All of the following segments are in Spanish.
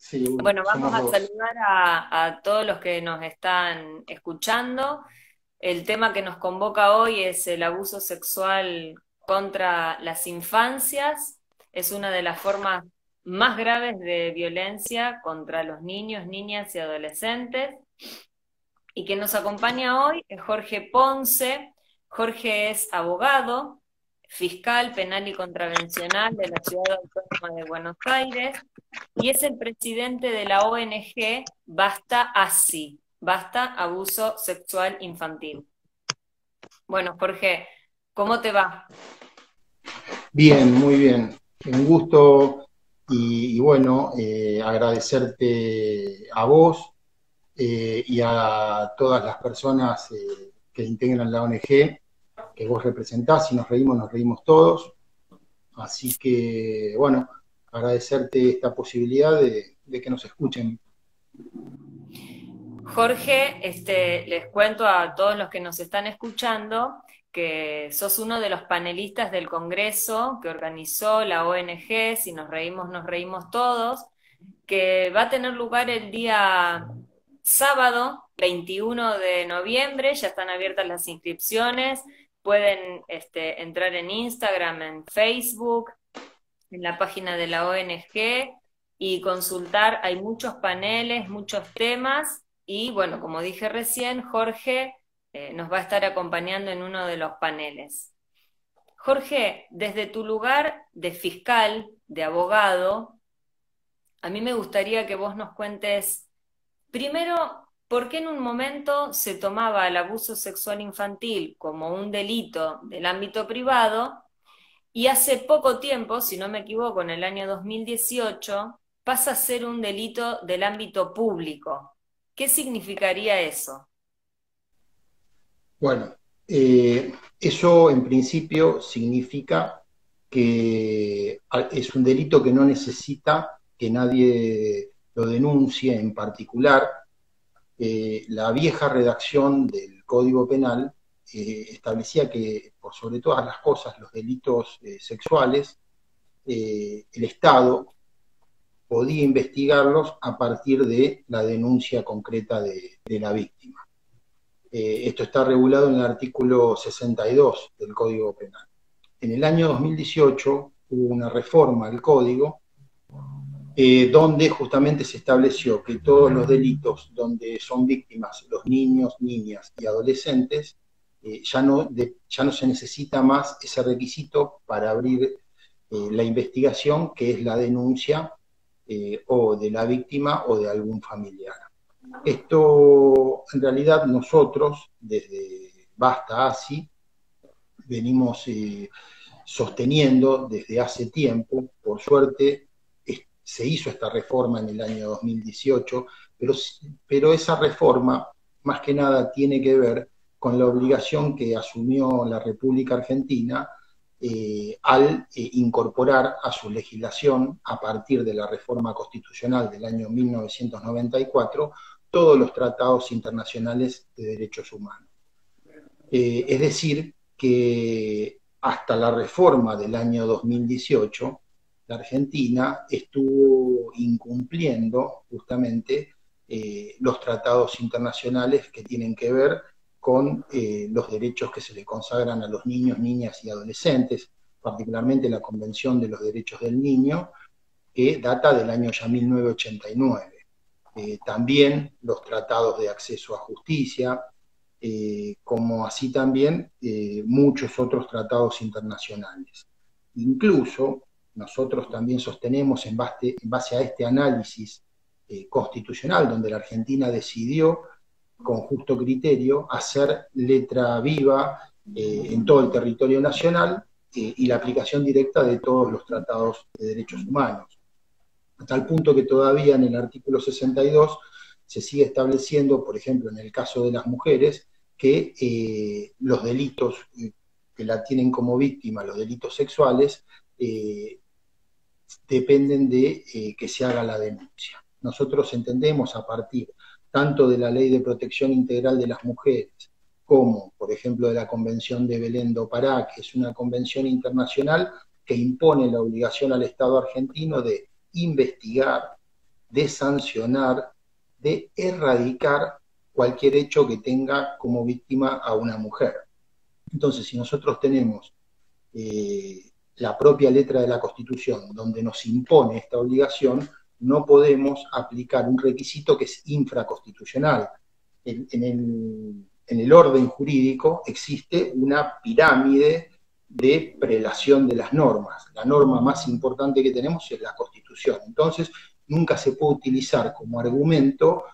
Sí, Bueno, vamos somos a dos. saludar a todos los que nos están escuchando. El tema que nos convoca hoy es el abuso sexual contra las infancias. Es una de las formas más graves de violencia contra los niños, niñas y adolescentes. Y quien nos acompaña hoy es Jorge Ponce. Jorge es abogado, fiscal penal y contravencional de la Ciudad Autónoma de Buenos Aires y es el presidente de la ONG Basta Así, Basta Abuso Sexual Infantil. Bueno, Jorge, ¿cómo te va? Bien, muy bien. Un gusto y bueno, agradecerte a vos y a todas las personas que integran la ONG que vos representás. Si nos reímos todos. Así que, bueno, agradecerte esta posibilidad de que nos escuchen. Jorge, les cuento a todos los que nos están escuchando que sos uno de los panelistas del Congreso que organizó la ONG, Si nos reímos todos, que va a tener lugar el día sábado 21 de noviembre. Ya están abiertas las inscripciones, pueden entrar en Instagram, en Facebook, en la página de la ONG y consultar. Hay muchos paneles, muchos temas y bueno, como dije recién, Jorge nos va a estar acompañando en uno de los paneles. Jorge, desde tu lugar de fiscal, de abogado, a mí me gustaría que vos nos cuentes primero por qué en un momento se tomaba el abuso sexual infantil como un delito del ámbito privado y hace poco tiempo, si no me equivoco, en el año 2018, pasa a ser un delito del ámbito público. ¿Qué significaría eso? Bueno, eso en principio significa que es un delito que no necesita que nadie lo denuncie en particular. La vieja redacción del Código Penal establecía que, por sobre todas las cosas, los delitos sexuales, el Estado podía investigarlos a partir de la denuncia concreta de la víctima. Esto está regulado en el artículo 62 del Código Penal. En el año 2018 hubo una reforma al Código donde justamente se estableció que todos los delitos donde son víctimas los niños, niñas y adolescentes, ya no se necesita más ese requisito para abrir la investigación, que es la denuncia o de la víctima o de algún familiar. Esto, en realidad, nosotros, desde Basta Así, venimos sosteniendo desde hace tiempo. Por suerte, se hizo esta reforma en el año 2018, pero esa reforma, más que nada, tiene que ver con la obligación que asumió la República Argentina al incorporar a su legislación, a partir de la reforma constitucional del año 1994, todos los tratados internacionales de derechos humanos. Es decir, que hasta la reforma del año 2018, la Argentina estuvo incumpliendo justamente los tratados internacionales que tienen que ver con los derechos que se le consagran a los niños, niñas y adolescentes, particularmente la Convención de los Derechos del Niño, que data del año ya 1989. También los tratados de acceso a justicia, como así también muchos otros tratados internacionales. Incluso nosotros también sostenemos en base a este análisis constitucional, donde la Argentina decidió con justo criterio hacer letra viva en todo el territorio nacional y la aplicación directa de todos los tratados de derechos humanos, a tal punto que todavía en el artículo 62 se sigue estableciendo, por ejemplo, en el caso de las mujeres, que los delitos que la tienen como víctima, los delitos sexuales, dependen de que se haga la denuncia. Nosotros entendemos, a partir tanto de la Ley de Protección Integral de las Mujeres, como, por ejemplo, de la Convención de Belén do Pará, que es una convención internacional que impone la obligación al Estado argentino de investigar, de sancionar, de erradicar cualquier hecho que tenga como víctima a una mujer. Entonces, si nosotros tenemos la propia letra de la Constitución donde nos impone esta obligación, no podemos aplicar un requisito que es infraconstitucional. En el orden jurídico existe una pirámide de prelación de las normas. La norma más importante que tenemos es la Constitución. Entonces, nunca se puede utilizar como argumento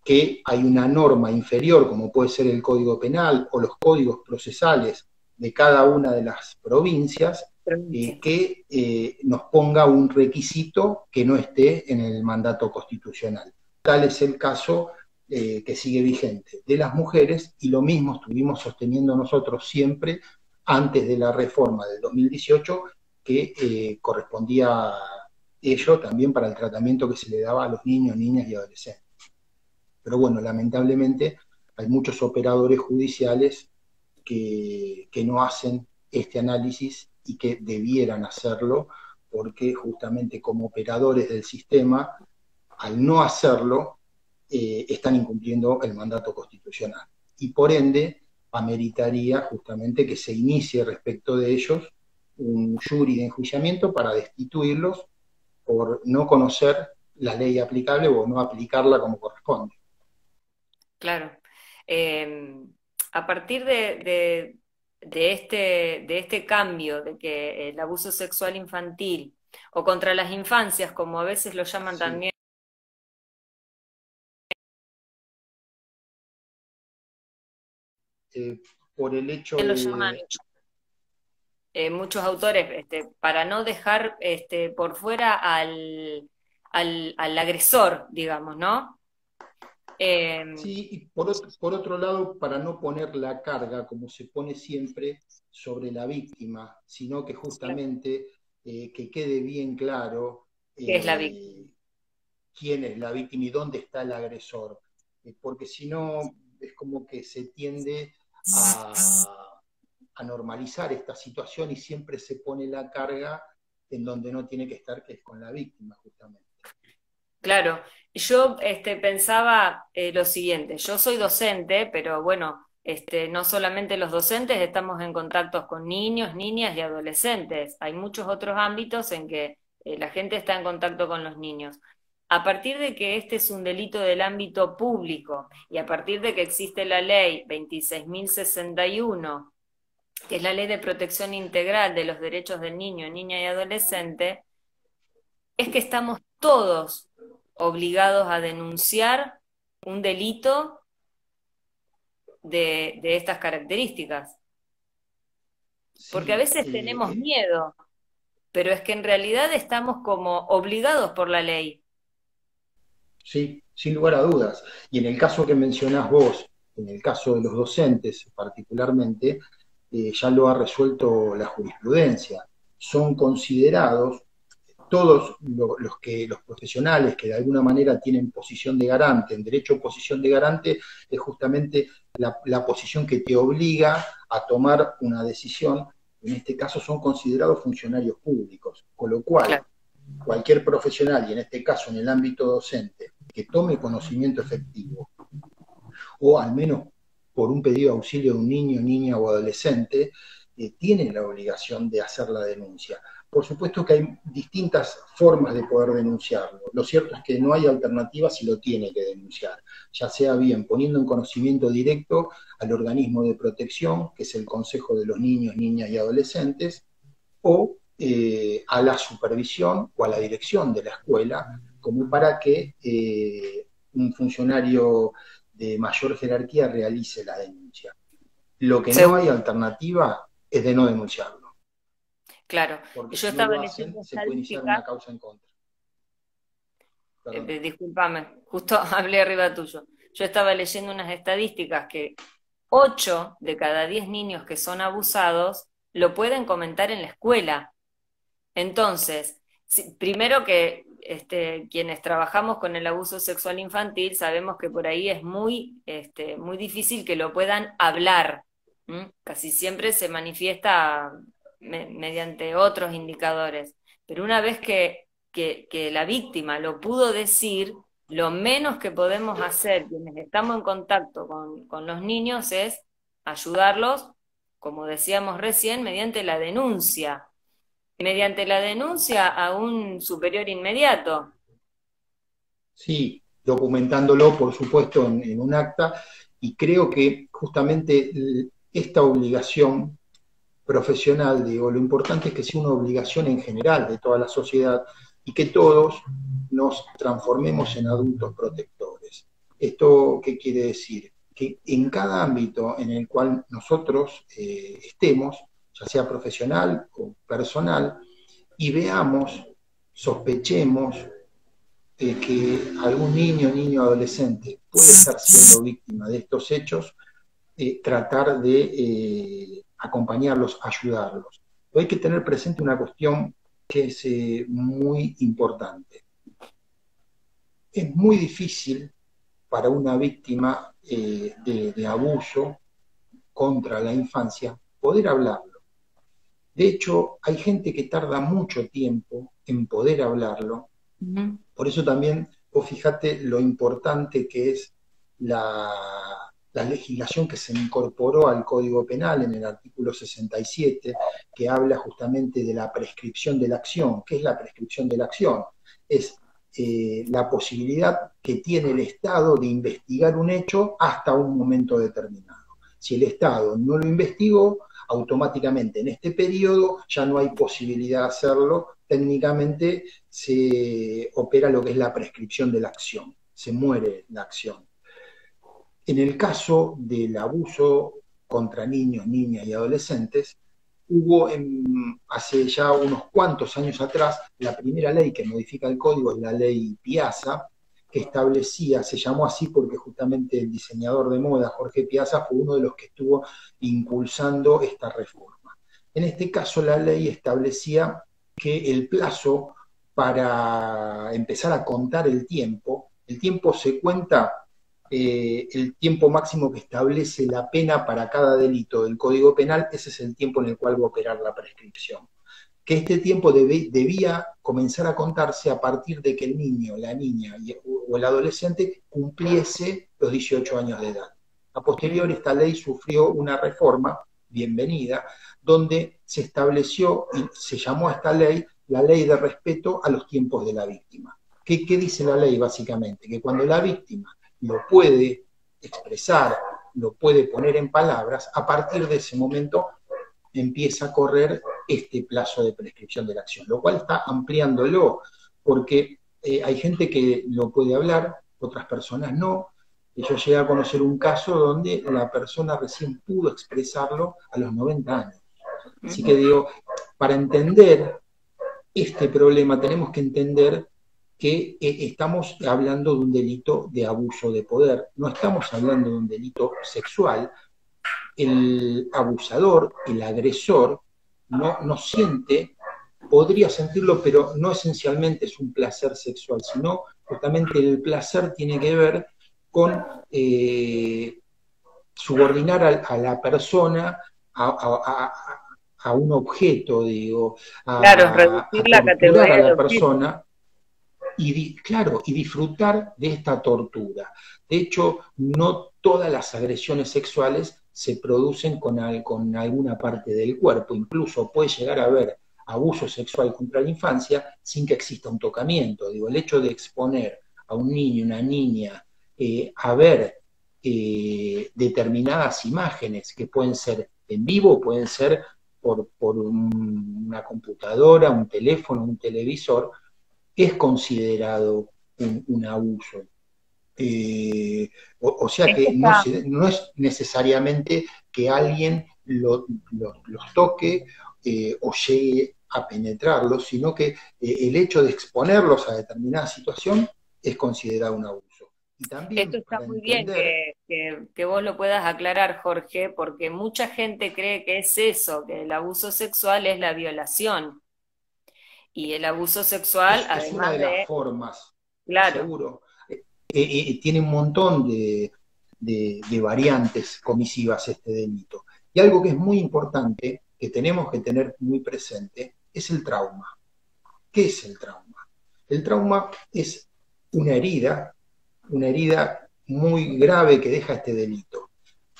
que hay una norma inferior, como puede ser el Código Penal o los códigos procesales de cada una de las provincias, que nos ponga un requisito que no esté en el mandato constitucional. Tal es el caso que sigue vigente de las mujeres, y lo mismo estuvimos sosteniendo nosotros siempre antes de la reforma del 2018, que correspondía a ello también para el tratamiento que se le daba a los niños, niñas y adolescentes. Pero bueno, lamentablemente hay muchos operadores judiciales que no hacen este análisis y que debieran hacerlo, porque justamente como operadores del sistema, al no hacerlo, están incumpliendo el mandato constitucional. Y por ende, ameritaría justamente que se inicie respecto de ellos un jury de enjuiciamiento para destituirlos por no conocer la ley aplicable o no aplicarla como corresponde. Claro. A partir de este cambio, de que el abuso sexual infantil o contra las infancias, como a veces lo llaman Sí. también, Por el hecho lo llaman de... muchos autores, para no dejar por fuera al agresor, digamos, ¿no? Sí, y por otro lado, para no poner la carga, como se pone siempre, sobre la víctima, sino que justamente que quede bien claro ¿Qué es la víctima? quién es la víctima y dónde está el agresor. Porque si no, es como que se tiende a normalizar esta situación y siempre se pone la carga en donde no tiene que estar, que es con la víctima, justamente. Claro, yo pensaba lo siguiente, yo soy docente, pero bueno, no solamente los docentes estamos en contacto con niños, niñas y adolescentes, hay muchos otros ámbitos en que la gente está en contacto con los niños. A partir de que este es un delito del ámbito público y a partir de que existe la ley 26.061, que es la ley de protección integral de los derechos del niño, niña y adolescente, es que estamos todos obligados a denunciar un delito de estas características. Porque a Sí, veces tenemos miedo, pero es que en realidad estamos como obligados por la ley. sí, sin lugar a dudas. Y en el caso que mencionás vos, en el caso de los docentes particularmente, ya lo ha resuelto la jurisprudencia. Son considerados todos los profesionales que de alguna manera tienen posición de garante. En derecho, posición de garante es justamente la posición que te obliga a tomar una decisión. En este caso son considerados funcionarios públicos, con lo cual Claro. cualquier profesional, y en este caso en el ámbito docente, que tome conocimiento efectivo, o al menos por un pedido de auxilio de un niño, niña o adolescente, tiene la obligación de hacer la denuncia. Por supuesto que hay distintas formas de poder denunciarlo. Lo cierto es que no hay alternativa si lo tiene que denunciar, ya sea bien poniendo en conocimiento directo al organismo de protección, que es el Consejo de los Niños, Niñas y Adolescentes, o a la supervisión o a la dirección de la escuela, como para que un funcionario de mayor jerarquía realice la denuncia. Lo que no hay Seguro. alternativa es de no denunciarlo, Claro. porque Yo si no estaba lo leyendo hacen, se puede iniciar una estadísticas, causa en contra. Perdón. discúlpame, justo hablé arriba tuyo. Yo estaba leyendo unas estadísticas que 8 de cada 10 niños que son abusados lo pueden comentar en la escuela. Entonces, primero que quienes trabajamos con el abuso sexual infantil sabemos que por ahí es muy difícil que lo puedan hablar. ¿M? Casi siempre se manifiesta mediante otros indicadores. Pero una vez que que la víctima lo pudo decir, lo menos que podemos hacer quienes estamos en contacto con los niños es ayudarlos, como decíamos recién, mediante la denuncia a un superior inmediato. Sí, documentándolo, por supuesto, en un acta, y creo que justamente esta obligación profesional, digo, lo importante es que sea una obligación en general de toda la sociedad y que todos nos transformemos en adultos protectores. ¿Esto qué quiere decir? Que en cada ámbito en el cual nosotros estemos, ya sea profesional o personal, y veamos, sospechemos que algún niño, adolescente puede estar siendo víctima de estos hechos, tratar de acompañarlos, ayudarlos. Pero hay que tener presente una cuestión que es muy importante. Es muy difícil para una víctima de abuso contra la infancia poder hablarlo. De hecho, hay gente que tarda mucho tiempo en poder hablarlo. Por eso también, vos fíjate lo importante que es la legislación que se incorporó al Código Penal en el artículo 67, que habla justamente de la prescripción de la acción. ¿Qué es la prescripción de la acción? Es la posibilidad que tiene el Estado de investigar un hecho hasta un momento determinado. Si el Estado no lo investigó, automáticamente en este periodo ya no hay posibilidad de hacerlo. Técnicamente se opera lo que es la prescripción de la acción, se muere la acción. En el caso del abuso contra niños, niñas y adolescentes, hubo hace ya unos cuantos años atrás la primera ley que modifica el código, es la ley Piazza, que establecía, se llamó así porque justamente el diseñador de moda, Jorge Piazza, fue uno de los que estuvo impulsando esta reforma. En este caso, la ley establecía que el plazo para empezar a contar el tiempo se cuenta el tiempo máximo que establece la pena para cada delito del Código Penal, ese es el tiempo en el cual va a operar la prescripción. Que este tiempo debía comenzar a contarse a partir de que el niño, la niña o el adolescente cumpliese los 18 años de edad. A posteriori, esta ley sufrió una reforma, bienvenida, donde se estableció y se llamó a esta ley la ley de respeto a los tiempos de la víctima. ¿Qué dice la ley básicamente? Que cuando la víctima lo puede expresar, lo puede poner en palabras, a partir de ese momento empieza a correr este plazo de prescripción de la acción, lo cual está ampliándolo, porque hay gente que lo puede hablar, otras personas no. Yo llegué a conocer un caso donde la persona recién pudo expresarlo a los 90 años. Así que digo, para entender este problema tenemos que entender que estamos hablando de un delito de abuso de poder, no estamos hablando de un delito sexual. El abusador, el agresor, no siente, podría sentirlo, pero no esencialmente es un placer sexual, sino justamente el placer tiene que ver con subordinar a la persona a un objeto, digo, Claro, reducir la torturar a categoría de la objeto. persona y disfrutar de esta tortura. De hecho, no todas las agresiones sexuales se producen con alguna parte del cuerpo, incluso puede llegar a haber abuso sexual contra la infancia sin que exista un tocamiento. Digo, el hecho de exponer a un niño, una niña, a ver determinadas imágenes que pueden ser en vivo, pueden ser por una computadora, un teléfono, un televisor, es considerado un abuso. O sea que no es necesariamente que alguien los toque o llegue a penetrarlos, sino que el hecho de exponerlos a determinada situación es considerado un abuso. Y Esto también está para muy bien entender, que vos lo puedas aclarar, Jorge, porque mucha gente cree que es eso, que el abuso sexual es la violación. Y el abuso sexual, es una además de las de, formas, claro, seguro. Tiene un montón de variantes comisivas este delito. Y algo que es muy importante, que tenemos que tener muy presente, es el trauma. ¿Qué es el trauma? El trauma es una herida muy grave que deja este delito.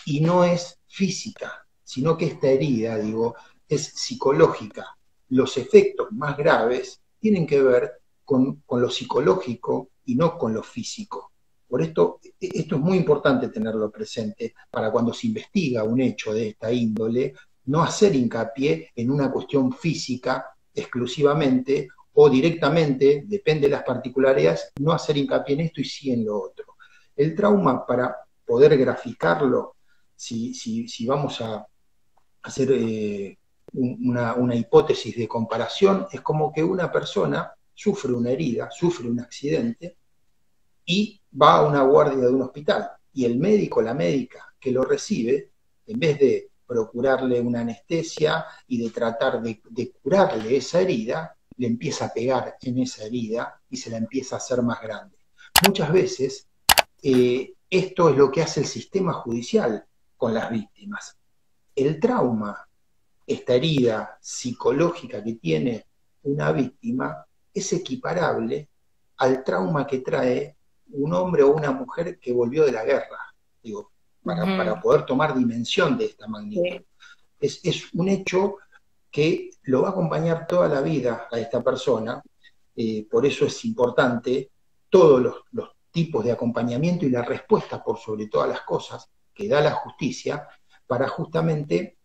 Y no es física, sino que esta herida, digo, es psicológica. Los efectos más graves tienen que ver con lo psicológico y no con lo físico. Por esto es muy importante tenerlo presente para cuando se investiga un hecho de esta índole, no hacer hincapié en una cuestión física exclusivamente o directamente, depende de las particularidades, no hacer hincapié en esto y sí en lo otro. El trauma, para poder graficarlo, si vamos a hacer una hipótesis de comparación, es como que una persona sufre una herida, sufre un accidente y va a una guardia de un hospital. Y el médico, la médica que lo recibe, en vez de procurarle una anestesia y de tratar de curarle esa herida, le empieza a pegar en esa herida y se la empieza a hacer más grande. Muchas veces esto es lo que hace el sistema judicial con las víctimas. El trauma, esta herida psicológica que tiene una víctima, es equiparable al trauma que trae un hombre o una mujer que volvió de la guerra, digo, para poder tomar dimensión de esta magnitud. Sí. Es un hecho que lo va a acompañar toda la vida a esta persona, por eso es importante todos los tipos de acompañamiento y la respuesta por sobre todas las cosas que da la justicia para justamente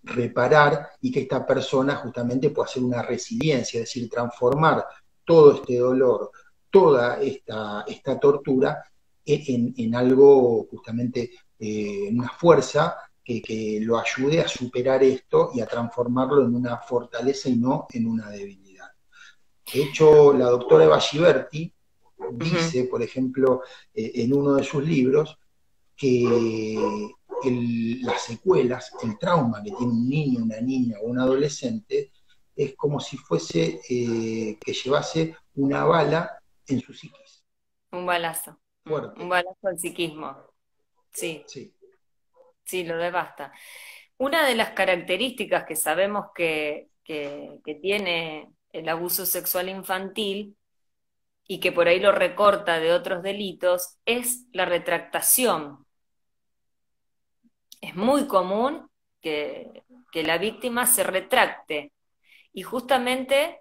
reparar y que esta persona justamente pueda hacer una resiliencia, es decir, transformar todo este dolor, toda esta tortura en algo justamente, en una fuerza que lo ayude a superar esto y a transformarlo en una fortaleza y no en una debilidad. De hecho, la doctora Eva Giberti dice, por ejemplo, en uno de sus libros, que las secuelas, el trauma que tiene un niño, una niña o un adolescente, es como si fuese que llevase una bala en su psiquis. Un balazo. Fuerte. Un balazo al psiquismo. Sí. Sí. Sí, lo devasta. Una de las características que sabemos que tiene el abuso sexual infantil y que por ahí lo recorta de otros delitos es la retractación. Es muy común que la víctima se retracte. Y justamente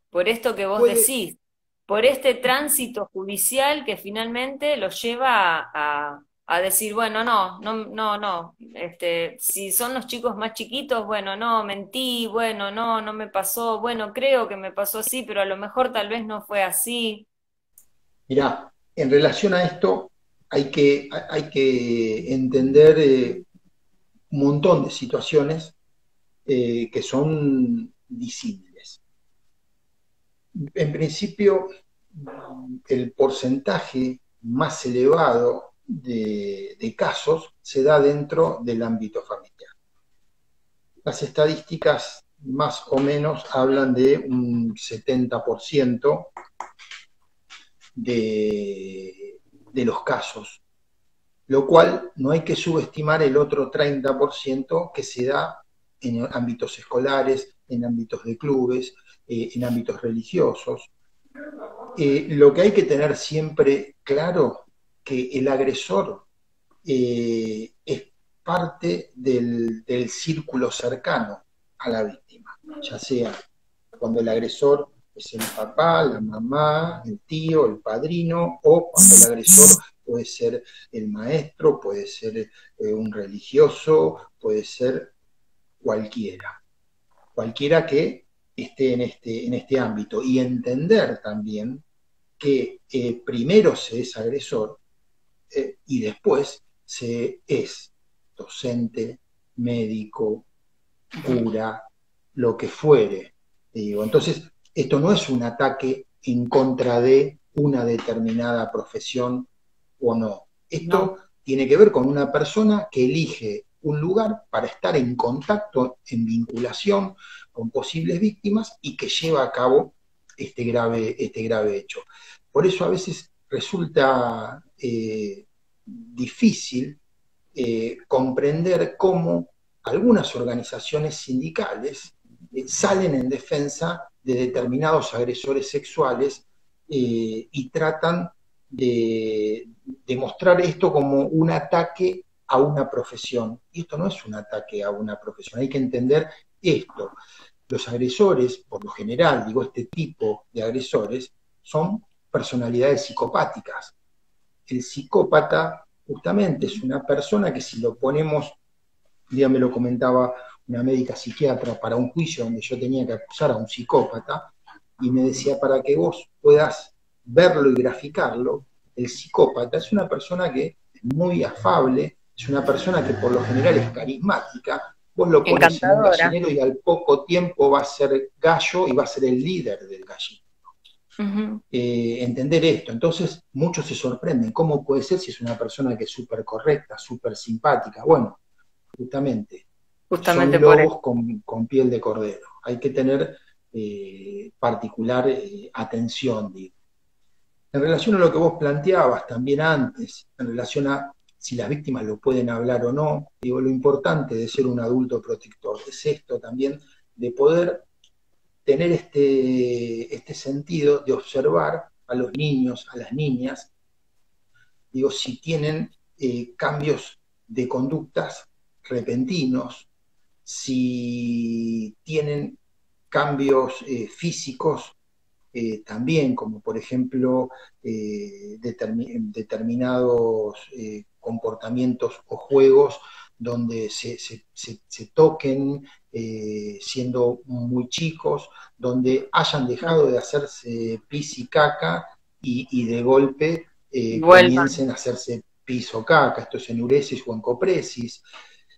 por esto que vos decís, por este tránsito judicial que finalmente los lleva a decir, bueno, no, si son los chicos más chiquitos, bueno, no, mentí, bueno, no me pasó, bueno, creo que me pasó así, pero a lo mejor tal vez no fue así. Mirá, en relación a esto hay que entender un montón de situaciones que son disímiles. En principio, el porcentaje más elevado de casos se da dentro del ámbito familiar. Las estadísticas más o menos hablan de un 70% de los casos, lo cual no hay que subestimar el otro 30% que se da en ámbitos escolares, en ámbitos de clubes, en ámbitos religiosos. Lo que hay que tener siempre claro que el agresor es parte del círculo cercano a la víctima, ya sea cuando el agresor es el papá, la mamá, el tío, el padrino, o cuando el agresor puede ser el maestro, puede ser un religioso, puede ser cualquiera que esté en este ámbito, y entender también que primero se es agresor y después se es docente, médico, cura, lo que fuere. Digo, entonces, esto no es un ataque en contra de una determinada profesión o no. Esto tiene que ver con una persona que elige un lugar para estar en contacto, en vinculación con posibles víctimas y que lleva a cabo este grave hecho. Por eso a veces resulta difícil comprender cómo algunas organizaciones sindicales salen en defensa de determinados agresores sexuales y tratan de mostrar esto como un ataque a una profesión. Y esto no es un ataque a una profesión, hay que entender esto. Los agresores, por lo general, digo, este tipo de agresores, son personalidades psicopáticas. El psicópata justamente es una persona que, si lo ponemos, un día me lo comentaba una médica psiquiatra para un juicio donde yo tenía que acusar a un psicópata, y me decía, para que vos puedas verlo y graficarlo, el psicópata es una persona que es muy afable, es una persona que por lo general es carismática, vos lo pones en un Encantadora. gallinero y al poco tiempo va a ser gallo y va a ser el líder del gallinero. Ujú. Entender esto. Entonces, muchos se sorprenden. ¿Cómo puede ser si es una persona que es súper correcta, súper simpática? Bueno, justamente, Justamente son por eso. lobos con piel de cordero. Hay que tener particular atención, digo. En relación a lo que vos planteabas también antes, en relación a si las víctimas lo pueden hablar o no, digo, lo importante de ser un adulto protector es esto también, de poder tener este sentido de observar a los niños, a las niñas, digo, si tienen cambios de conductas repentinos, si tienen cambios físicos también, como por ejemplo determinados comportamientos o juegos donde se toquen siendo muy chicos, donde hayan dejado Claro. de hacerse pis y caca y de golpe Vuelvan. comiencen a hacerse pis o caca, esto es enuresis o encopresis,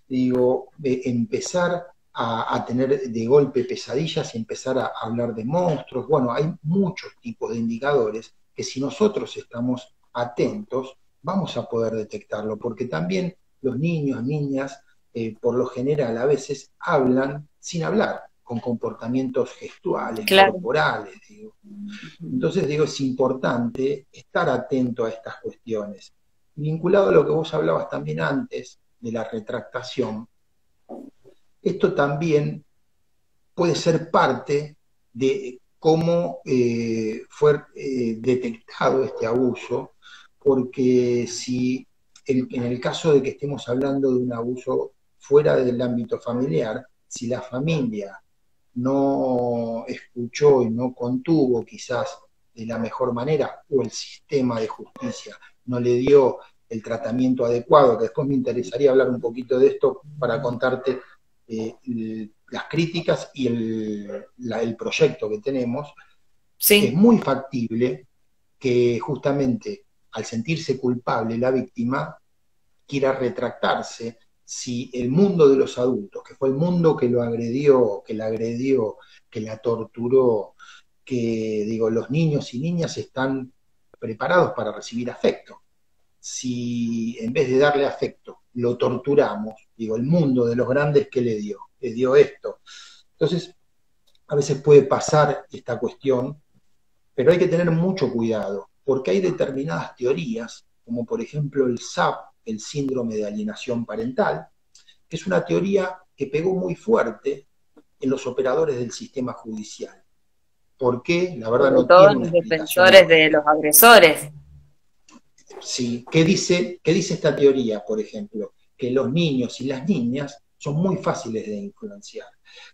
digo, empezar a tener de golpe pesadillas y empezar a hablar de monstruos. Bueno, hay muchos tipos de indicadores que, si nosotros estamos atentos, vamos a poder detectarlo, porque también los niños, niñas, por lo general a veces hablan sin hablar, con comportamientos gestuales, Claro. corporales, digo. Entonces, digo, es importante estar atento a estas cuestiones. Vinculado a lo que vos hablabas también antes de la retractación, esto también puede ser parte de cómo fue detectado este abuso, porque si en el caso de que estemos hablando de un abuso fuera del ámbito familiar, si la familia no escuchó y no contuvo quizás de la mejor manera, o el sistema de justicia no le dio el tratamiento adecuado, que después me interesaría hablar un poquito de esto para contarte las críticas y el proyecto que tenemos, es Sí, muy factible que justamente al sentirse culpable la víctima quiera retractarse si el mundo de los adultos, que fue el mundo que lo agredió, que la agredió, que la torturó, que digo, los niños y niñas están preparados para recibir afecto. Si en vez de darle afecto lo torturamos, digo, el mundo de los grandes que le dio esto. Entonces, a veces puede pasar esta cuestión, pero hay que tener mucho cuidado, porque hay determinadas teorías, como por ejemplo el SAP, el síndrome de alienación parental, que es una teoría que pegó muy fuerte en los operadores del sistema judicial. ¿Por qué? La verdad sobre no todo tiene una los explicación defensores de los lógica. agresores. Sí. Qué dice esta teoría, por ejemplo? Que los niños y las niñas son muy fáciles de influenciar.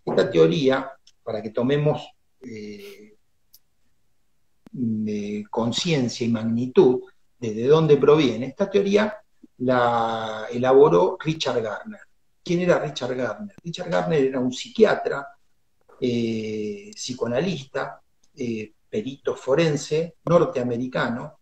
Esta teoría, para que tomemos conciencia y magnitud de dónde proviene, esta teoría la elaboró Richard Gardner. ¿Quién era Richard Gardner? Richard Gardner era un psiquiatra, psicoanalista, perito forense norteamericano,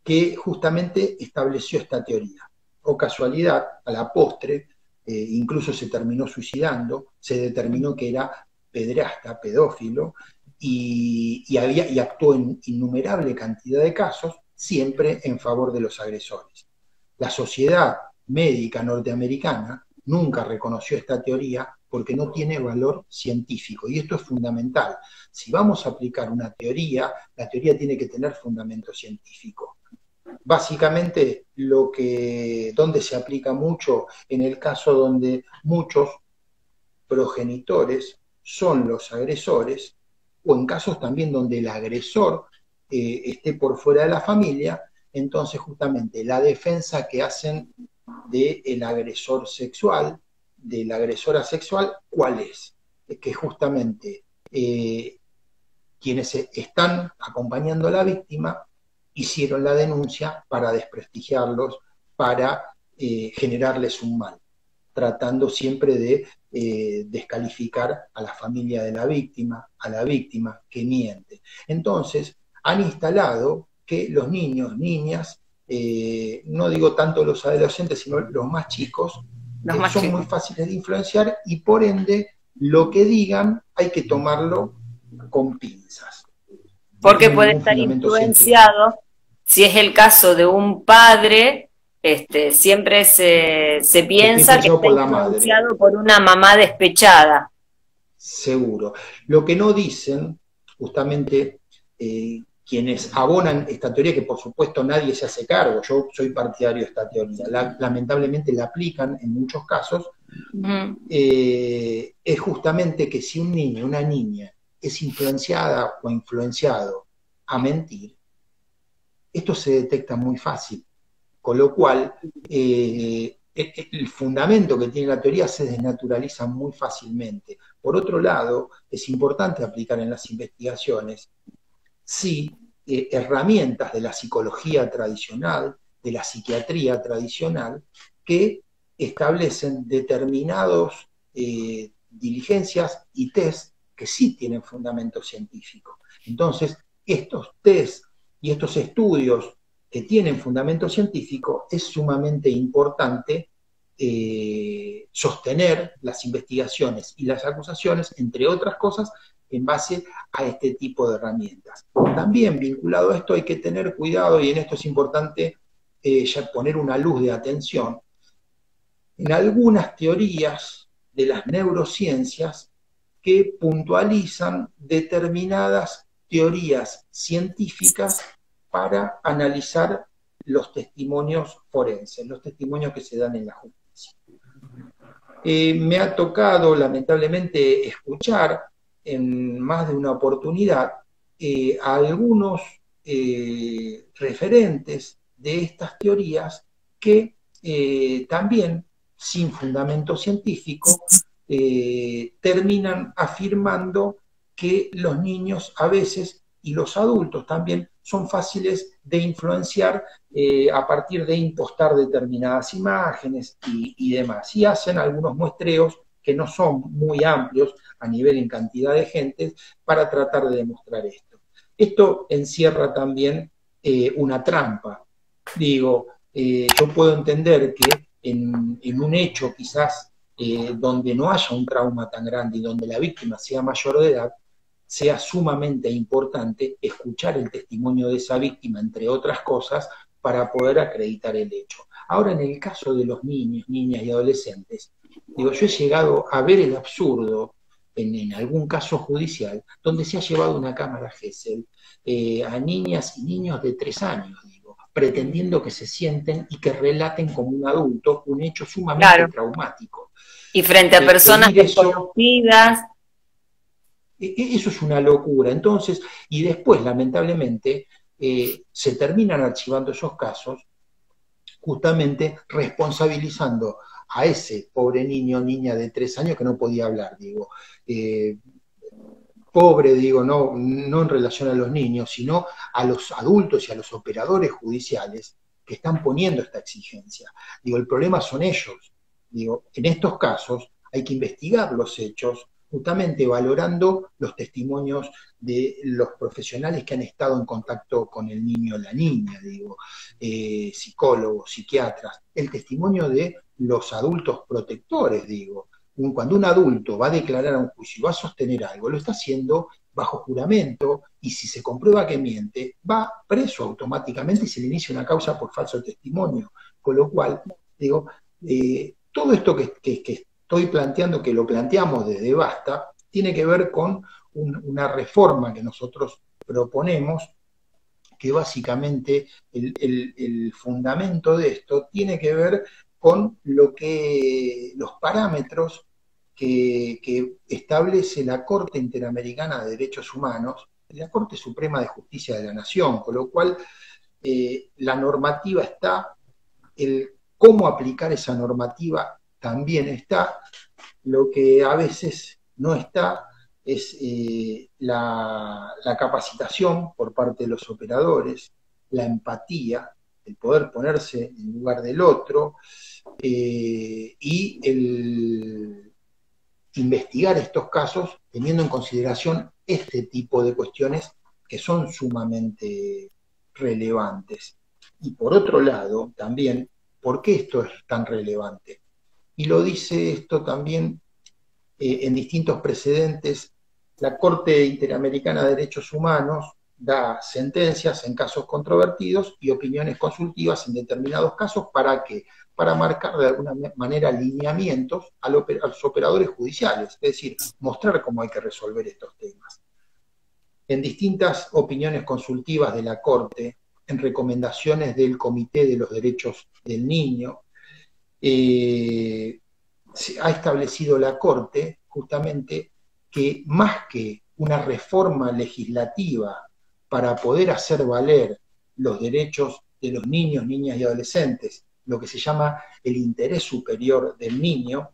que justamente estableció esta teoría. O casualidad, a la postre, incluso se terminó suicidando, se determinó que era pederasta, pedófilo, y actuó en innumerable cantidad de casos, siempre en favor de los agresores. La sociedad médica norteamericana nunca reconoció esta teoría porque no tiene valor científico, y esto es fundamental. Si vamos a aplicar una teoría, la teoría tiene que tener fundamento científico. Básicamente, donde se aplica mucho, en el caso donde muchos progenitores son los agresores, o en casos también donde el agresor esté por fuera de la familia, entonces justamente la defensa que hacen del agresor sexual, de la agresora sexual, ¿cuál es? Que justamente quienes están acompañando a la víctima hicieron la denuncia para desprestigiarlos, para generarles un mal, tratando siempre de descalificar a la familia de la víctima, a la víctima que miente. Entonces, han instalado que los niños, niñas, no digo tanto los adolescentes, sino los más chicos, Los más son chicos. muy fáciles de influenciar y por ende lo que digan hay que tomarlo con pinzas. No Porque tiene puede ningún estar fundamento científico. influenciado, si es el caso de un padre, siempre se Que está piensa que influenciado está por la madre, influenciado por una mamá despechada. seguro. Lo que no dicen, justamente, quienes abonan esta teoría, que por supuesto nadie se hace cargo, yo soy partidario de esta teoría, lamentablemente la aplican en muchos casos, es justamente que si un niño, una niña, es influenciada o influenciado a mentir, esto se detecta muy fácil, con lo cual el fundamento que tiene la teoría se desnaturaliza muy fácilmente. Por otro lado, es importante aplicar en las investigaciones, sí, herramientas de la psicología tradicional, de la psiquiatría tradicional, que establecen determinados diligencias y test que sí tienen fundamento científico. Entonces, estos test y estos estudios que tienen fundamento científico, es sumamente importante sostener las investigaciones y las acusaciones, entre otras cosas, en base a este tipo de herramientas. También vinculado a esto hay que tener cuidado, y en esto es importante ya poner una luz de atención, en algunas teorías de las neurociencias que puntualizan determinadas teorías científicas para analizar los testimonios forenses, los testimonios que se dan en la justicia. Me ha tocado, lamentablemente, escuchar en más de una oportunidad a algunos referentes de estas teorías que también, sin fundamento científico, terminan afirmando que los niños a veces, y los adultos también, son fáciles de influenciar a partir de impostar determinadas imágenes y demás. Y hacen algunos muestreos que no son muy amplios a nivel en cantidad de gente para tratar de demostrar esto. Esto encierra también una trampa. Digo, yo puedo entender que en un hecho quizás donde no haya un trauma tan grande y donde la víctima sea mayor de edad, sea sumamente importante escuchar el testimonio de esa víctima, entre otras cosas, para poder acreditar el hecho. Ahora, en el caso de los niños, niñas y adolescentes, digo, yo he llegado a ver el absurdo en algún caso judicial donde se ha llevado una cámara Gesell a niñas y niños de 3 años, digo, pretendiendo que se sienten y que relaten como un adulto un hecho sumamente Claro. traumático. Y frente a personas Pedir eso, desconocidas. eso es una locura. Entonces, y después, lamentablemente, se terminan archivando esos casos justamente responsabilizando a ese pobre niño o niña de 3 años que no podía hablar, digo. Pobre, digo, no en relación a los niños, sino a los adultos y a los operadores judiciales que están poniendo esta exigencia. Digo, el problema son ellos. Digo, en estos casos hay que investigar los hechos, justamente valorando los testimonios de los profesionales que han estado en contacto con el niño o la niña, digo, psicólogos, psiquiatras, el testimonio de los adultos protectores, digo. Cuando un adulto va a declarar a un juicio y va a sostener algo, lo está haciendo bajo juramento, y si se comprueba que miente, va preso automáticamente y se le inicia una causa por falso testimonio. Con lo cual, digo, todo esto que estoy planteando, que lo planteamos desde Basta, tiene que ver con una reforma que nosotros proponemos, que básicamente el fundamento de esto tiene que ver con los parámetros que establece la Corte Interamericana de Derechos Humanos, la Corte Suprema de Justicia de la Nación, con lo cual la normativa está, el cómo aplicar esa normativa también está. Lo que a veces no está es la capacitación por parte de los operadores, la empatía, el poder ponerse en lugar del otro, y el investigar estos casos teniendo en consideración este tipo de cuestiones que son sumamente relevantes. Y por otro lado, también, ¿por qué esto es tan relevante? Y lo dice esto también en distintos precedentes. La Corte Interamericana de Derechos Humanos da sentencias en casos controvertidos y opiniones consultivas en determinados casos. ¿Para qué? Para marcar de alguna manera lineamientos a los operadores judiciales, es decir, mostrar cómo hay que resolver estos temas. En distintas opiniones consultivas de la Corte, en recomendaciones del Comité de los Derechos del Niño, se ha establecido la Corte justamente que más que una reforma legislativa para poder hacer valer los derechos de los niños, niñas y adolescentes, lo que se llama el interés superior del niño,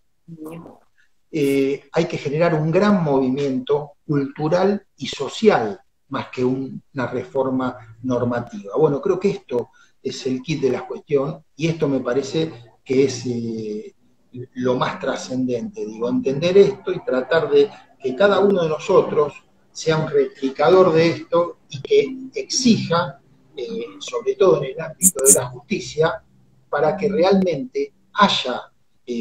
hay que generar un gran movimiento cultural y social, más que una reforma normativa. Bueno, creo que esto es el kit de la cuestión y esto me parece que es lo más trascendente, digo, entender esto y tratar de que cada uno de nosotros sea un replicador de esto y que exija, sobre todo en el ámbito de la justicia, para que realmente haya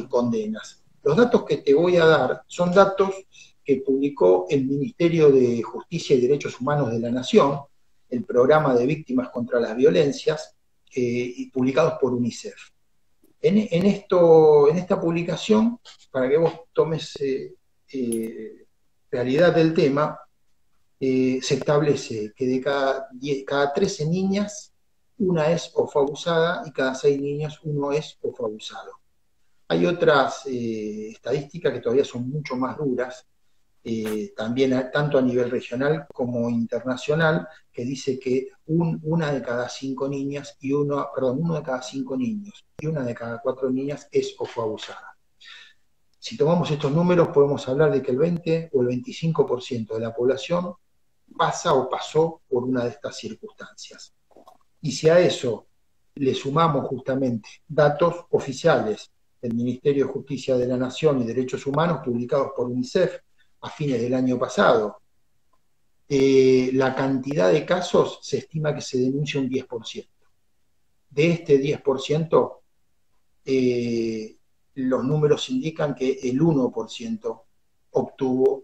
condenas. Los datos que te voy a dar son datos que publicó el Ministerio de Justicia y Derechos Humanos de la Nación, el programa de víctimas contra las violencias, publicados por UNICEF. En esta publicación, para que vos tomes realidad del tema, se establece que de cada 13 niñas, una es o fue abusada y cada 6 niños, uno es o fue abusado. Hay otras estadísticas que todavía son mucho más duras, también tanto a nivel regional como internacional, que dice que una de cada 5 niñas y uno de cada 5 niños y una de cada 4 niñas es o fue abusada. Si tomamos estos números, podemos hablar de que el 20 o el 25% de la población pasa o pasó por una de estas circunstancias. Y si a eso le sumamos justamente datos oficiales del Ministerio de Justicia de la Nación y Derechos Humanos publicados por UNICEF a fines del año pasado, la cantidad de casos se estima que se denuncia un 10%. De este 10%, los números indican que el 1% obtuvo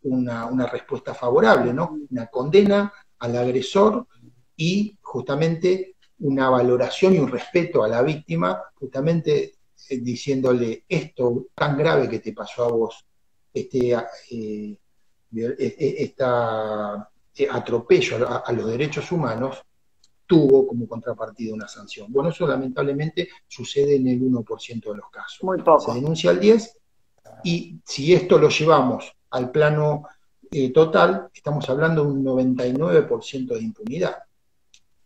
una respuesta favorable, ¿no? Una condena al agresor y justamente una valoración y un respeto a la víctima, justamente diciéndole esto tan grave que te pasó a vos, este atropello a los derechos humanos, tuvo como contrapartida una sanción. Bueno, eso lamentablemente sucede en el 1% de los casos. Muy poco. Se denuncia al 10%, y si esto lo llevamos al plano total, estamos hablando de un 99% de impunidad.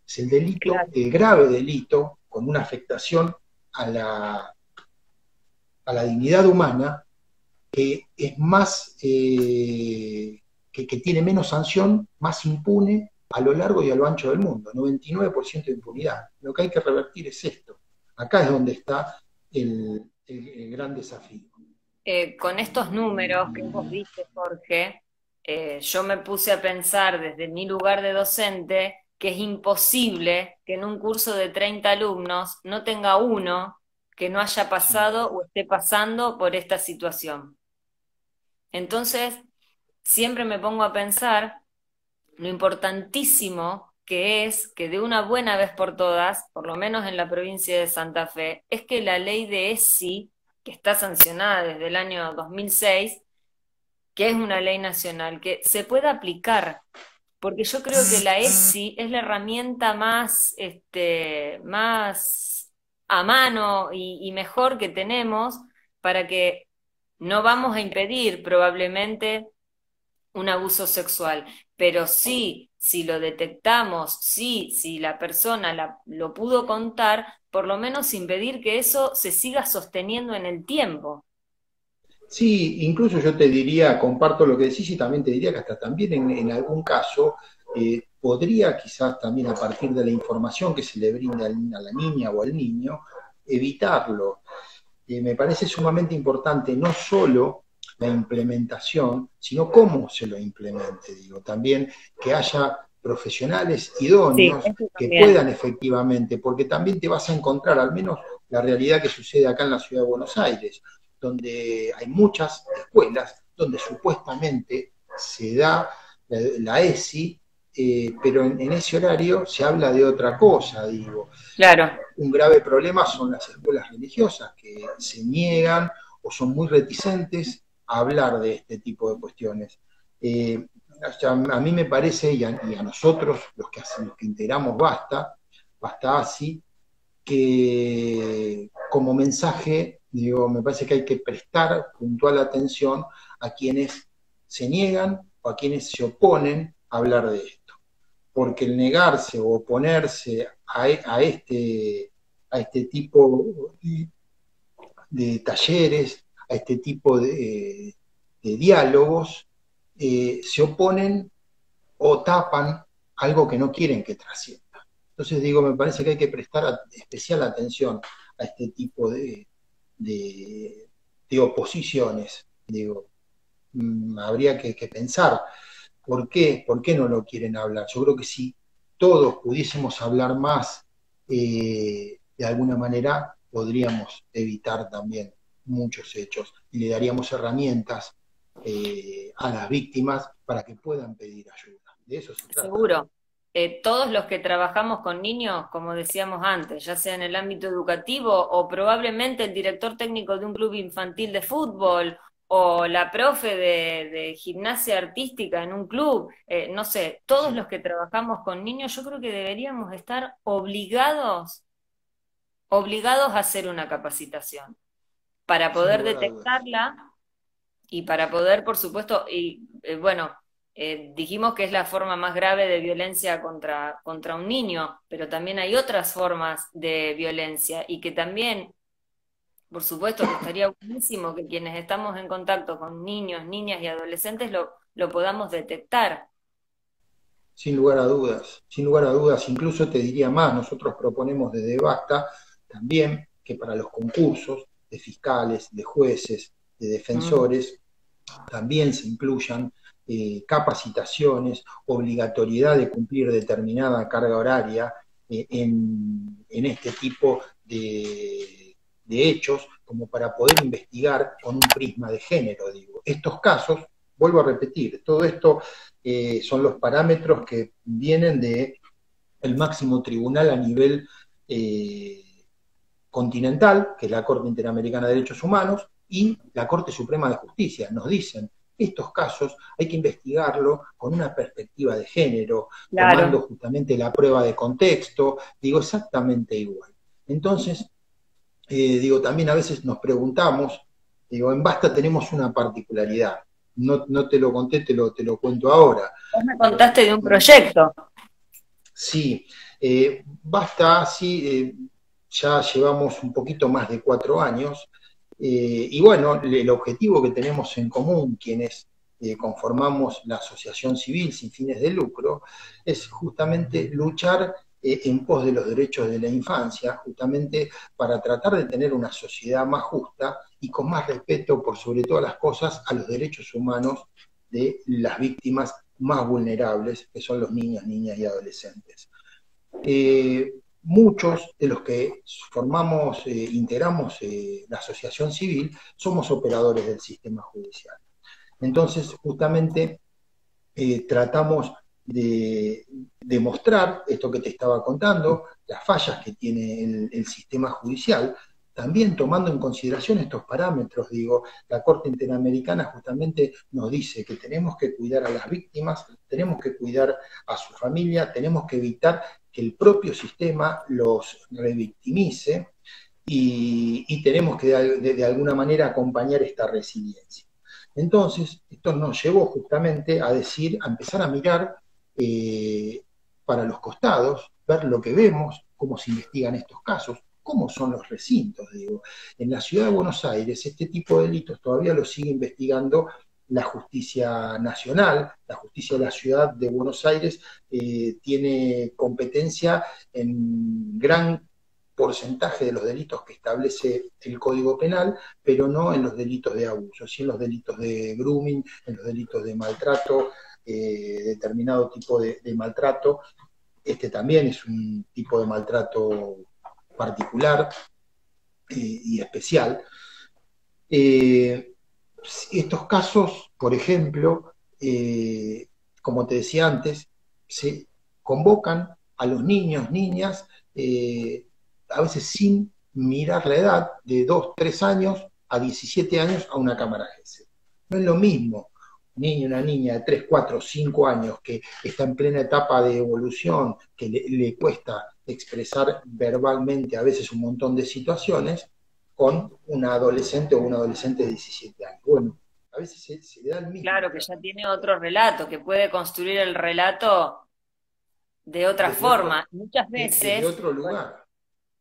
Es el delito, claro, el grave delito, con una afectación a la dignidad humana, que es más, que tiene menos sanción, más impune a lo largo y a lo ancho del mundo, 99% de impunidad. Lo que hay que revertir es esto. Acá es donde está el gran desafío. Con estos números que vos viste, Jorge, yo me puse a pensar desde mi lugar de docente que es imposible que en un curso de 30 alumnos no tenga uno que no haya pasado o esté pasando por esta situación. Entonces, siempre me pongo a pensar lo importantísimo que es que de una buena vez por todas, por lo menos en la provincia de Santa Fe, es que la ley de ESI, que está sancionada desde el año 2006, que es una ley nacional, que se pueda aplicar, porque yo creo que la ESI es la herramienta más a mano y mejor que tenemos para que no vamos a impedir probablemente un abuso sexual, pero sí, si lo detectamos, sí, si la persona lo pudo contar, por lo menos impedir que eso se siga sosteniendo en el tiempo. Sí, incluso yo te diría, comparto lo que decís y también te diría que hasta también en algún caso podría quizás también a partir de la información que se le brinda a la niña o al niño, evitarlo. Me parece sumamente importante no solo la implementación, sino cómo se lo implemente, digo, también que haya profesionales Sí, idóneos eso que también. puedan efectivamente, porque también te vas a encontrar, al menos la realidad que sucede acá en la ciudad de Buenos Aires, donde hay muchas escuelas donde supuestamente se da la ESI, pero en ese horario se habla de otra cosa, digo. Claro. Un grave problema son las escuelas religiosas que se niegan o son muy reticentes a hablar de este tipo de cuestiones. A mí me parece, y a nosotros, los que integramos Basta así, que como mensaje, digo, me parece que hay que prestar puntual atención a quienes se niegan o a quienes se oponen a hablar de esto, porque el negarse o oponerse a este tipo de talleres, a este tipo de diálogos, se oponen o tapan algo que no quieren que trascienda. Entonces digo, me parece que hay que prestar especial atención a este tipo de oposiciones. Digo, habría que pensar por qué no lo quieren hablar. Yo creo que si todos pudiésemos hablar más, de alguna manera podríamos evitar también muchos hechos y le daríamos herramientas a las víctimas para que puedan pedir ayuda. De eso se trata, ¿no? Seguro. Todos los que trabajamos con niños, como decíamos antes, ya sea en el ámbito educativo o probablemente el director técnico de un club infantil de fútbol o la profe de gimnasia artística en un club, no sé, todos Sí, los que trabajamos con niños, yo creo que deberíamos estar obligados a hacer una capacitación para sin poder lugar a dudas. detectarla y para poder, por supuesto, y bueno, dijimos que es la forma más grave de violencia contra un niño, pero también hay otras formas de violencia y que también, por supuesto, que estaría buenísimo que quienes estamos en contacto con niños, niñas y adolescentes lo podamos detectar. Sin lugar a dudas, sin lugar a dudas, incluso te diría más, nosotros proponemos desde Basta también que para los concursos de fiscales, de jueces, de Mm. defensores, también se incluyan capacitaciones, obligatoriedad de cumplir determinada carga horaria en este tipo de hechos, como para poder investigar con un prisma de género, digo. Estos casos, vuelvo a repetir, todo esto son los parámetros que vienen de el máximo tribunal a nivel eh, continental, que es la Corte Interamericana de Derechos Humanos, y la Corte Suprema de Justicia. Nos dicen, estos casos hay que investigarlo con una perspectiva de género, tomando Claro. justamente la prueba de contexto, digo exactamente igual. Entonces, digo, también a veces nos preguntamos, digo, en Basta tenemos una particularidad, no te lo conté, te lo cuento ahora. Vos me contaste de un proyecto. Sí, Basta, sí, ya llevamos un poquito más de 4 años, y bueno, el objetivo que tenemos en común, quienes conformamos la Asociación Civil sin fines de lucro, es justamente luchar en pos de los derechos de la infancia, justamente para tratar de tener una sociedad más justa y con más respeto, por sobre todas las cosas, a los derechos humanos de las víctimas más vulnerables, que son los niños, niñas y adolescentes. Muchos de los que formamos, integramos la asociación civil, somos operadores del sistema judicial. Entonces, justamente tratamos de demostrar esto que te estaba contando, las fallas que tiene el sistema judicial, también tomando en consideración estos parámetros, digo, la Corte Interamericana justamente nos dice que tenemos que cuidar a las víctimas, tenemos que cuidar a su familia, tenemos que evitar que el propio sistema los revictimice y tenemos que de alguna manera acompañar esta resiliencia. Entonces, esto nos llevó justamente a decir, a empezar a mirar para los costados, ver lo que vemos, cómo se investigan estos casos, cómo son los recintos, digo. En la ciudad de Buenos Aires, este tipo de delitos todavía lo sigue investigando la justicia nacional, la justicia de la ciudad de Buenos Aires tiene competencia en gran porcentaje de los delitos que establece el Código Penal, pero no en los delitos de abuso, sí en los delitos de grooming, en los delitos de maltrato, determinado tipo de maltrato. Este también es un tipo de maltrato particular y especial. Estos casos, por ejemplo, como te decía antes, se convocan a los niños, niñas, a veces sin mirar la edad, de 2, 3 años a 17 años a una cámara GESEL. No es lo mismo un niño, una niña de 3, 4, 5 años que está en plena etapa de evolución, que le cuesta expresar verbalmente a veces un montón de situaciones, con una adolescente o un adolescente de 17 años. Bueno, a veces se le da el mismo. Claro, que ya tiene otro relato, que puede construir el relato de otra forma. Muchas veces, desde otro lugar.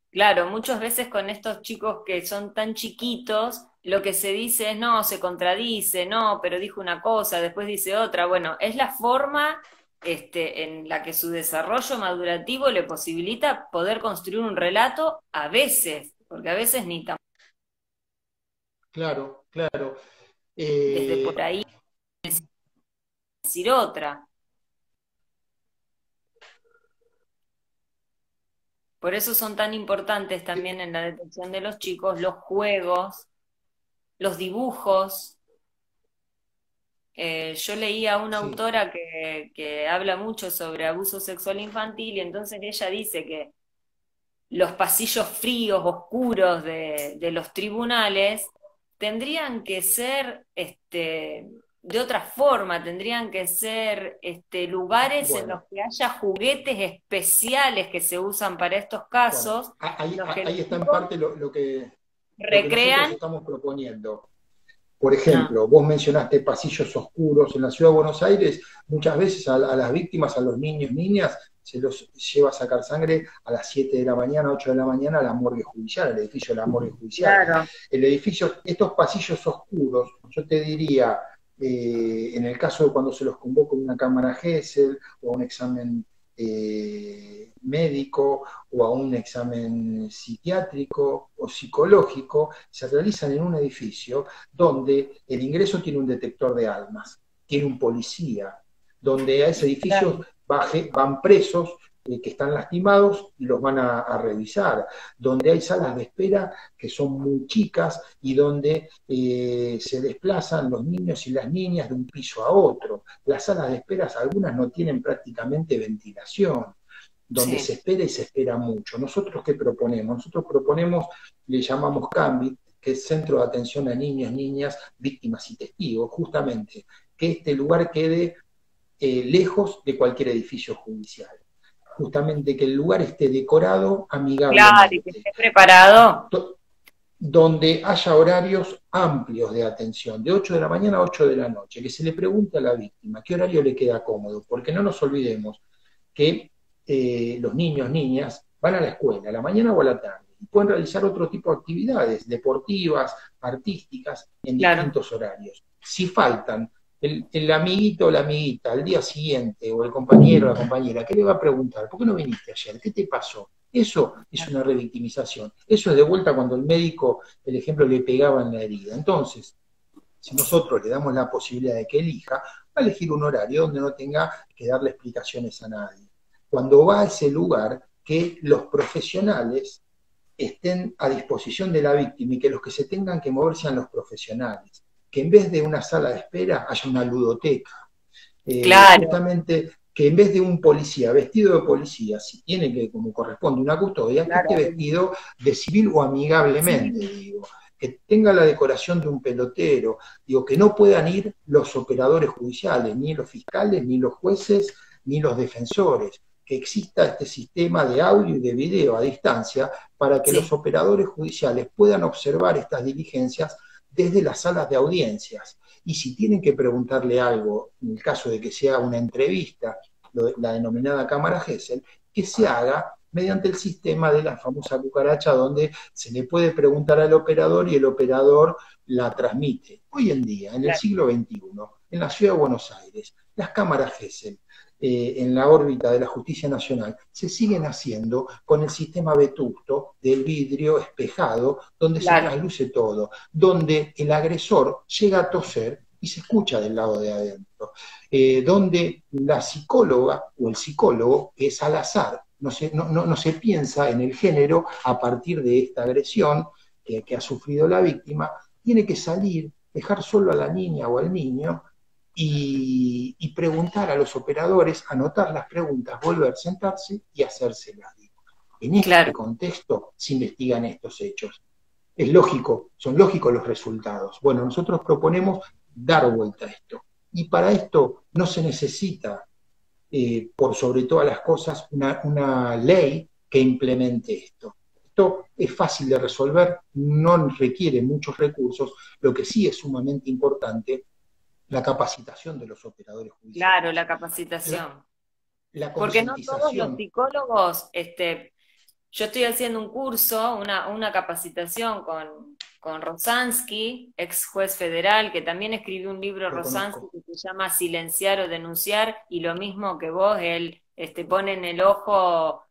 Claro, muchas veces con estos chicos que son tan chiquitos, lo que se dice es no, se contradice, no, pero dijo una cosa, después dice otra. Bueno, es la forma en la que su desarrollo madurativo le posibilita poder construir un relato a veces, porque a veces ni tan Claro, claro. desde por ahí decir otra. Por eso son tan importantes también en la detección de los chicos los juegos, los dibujos. Yo leí a una Sí, autora que habla mucho sobre abuso sexual infantil y entonces ella dice que los pasillos fríos, oscuros de los tribunales tendrían que ser de otra forma, tendrían que ser lugares en los bueno, que haya juguetes especiales que se usan para estos bueno. casos, en Ahí, los que los ahí está en chicos parte lo que nosotros recrean. estamos proponiendo. Por Ah, ejemplo, vos mencionaste pasillos oscuros en la ciudad de Buenos Aires, muchas veces a las víctimas, a los niños, niñas, se los lleva a sacar sangre a las 7 de la mañana, 8 de la mañana a la morgue judicial, al edificio de la morgue judicial. claro, El edificio, estos pasillos oscuros, yo te diría, en el caso de cuando se los convoca una cámara GESEL o un examen médico o a un examen psiquiátrico o psicológico, se realizan en un edificio donde el ingreso tiene un detector de armas, tiene un policía, donde a ese edificio claro. van presos que están lastimados y los van a revisar, donde hay salas de espera que son muy chicas y donde se desplazan los niños y las niñas de un piso a otro. Las salas de espera, algunas no tienen prácticamente ventilación, donde se Sí, espera y se espera mucho. ¿Nosotros qué proponemos? Nosotros proponemos, le llamamos CAMBI, que es Centro de Atención a Niños, Niñas, Víctimas y Testigos, justamente, que este lugar quede lejos de cualquier edificio judicial. Justamente que el lugar esté decorado claro, y que amigablemente, esté preparado. donde haya horarios amplios de atención, de 8 de la mañana a 8 de la noche, que se le pregunte a la víctima qué horario le queda cómodo, porque no nos olvidemos que los niños, niñas, van a la escuela, a la mañana o a la tarde, y pueden realizar otro tipo de actividades deportivas, artísticas, en Claro, distintos horarios. Si faltan el amiguito o la amiguita al día siguiente, o el compañero o la compañera, ¿qué le va a preguntar? ¿Por qué no viniste ayer? ¿Qué te pasó? Eso es una revictimización. Eso es de vuelta cuando el médico, el ejemplo, le pegaba en la herida. Entonces, si nosotros le damos la posibilidad de que elija, va a elegir un horario donde no tenga que darle explicaciones a nadie. Cuando va a ese lugar, que los profesionales estén a disposición de la víctima y que los que se tengan que mover sean los profesionales. Que en vez de una sala de espera haya una ludoteca. claro, Justamente que en vez de un policía vestido de policía, si tiene que, como corresponde, una custodia, que esté claro. vestido de civil o amigablemente, Sí, digo, que tenga la decoración de un pelotero, digo, que no puedan ir los operadores judiciales, ni los fiscales, ni los jueces, ni los defensores, que exista este sistema de audio y de video a distancia para que los sí, operadores judiciales puedan observar estas diligencias desde las salas de audiencias Y si tienen que preguntarle algo, en el caso de que sea una entrevista, la denominada cámara Gesell, que se haga mediante el sistema de la famosa cucaracha, donde se le puede preguntar al operador y el operador la transmite. Hoy en día, en el Claro. siglo XXI, en la ciudad de Buenos Aires, las cámaras Gesell en la órbita de la justicia nacional se siguen haciendo con el sistema vetusto del vidrio espejado, donde se Claro. trasluce todo, donde el agresor llega a toser y se escucha del lado de adentro, donde la psicóloga o el psicólogo, que es al azar, no se piensa en el género a partir de esta agresión que ha sufrido la víctima, tiene que salir, dejar solo a la niña o al niño y preguntar a los operadores, anotar las preguntas, volver a sentarse y hacérselas. En este Claro. contexto se investigan estos hechos. Es lógico, son lógicos los resultados. Bueno, nosotros proponemos dar vuelta a esto. Y para esto no se necesita, por sobre todas las cosas, una ley que implemente esto. Esto es fácil de resolver, no requiere muchos recursos, lo que sí es sumamente importante, la capacitación de los operadores Claro, judiciales. la La, capacitación. la Porque no todos los concientización, psicólogos, yo estoy haciendo un curso, una capacitación con Rosansky, ex juez federal, que también escribió un libro lo Rosansky conozco. que se llama Silenciar o Denunciar, y lo mismo que vos, él pone en el ojo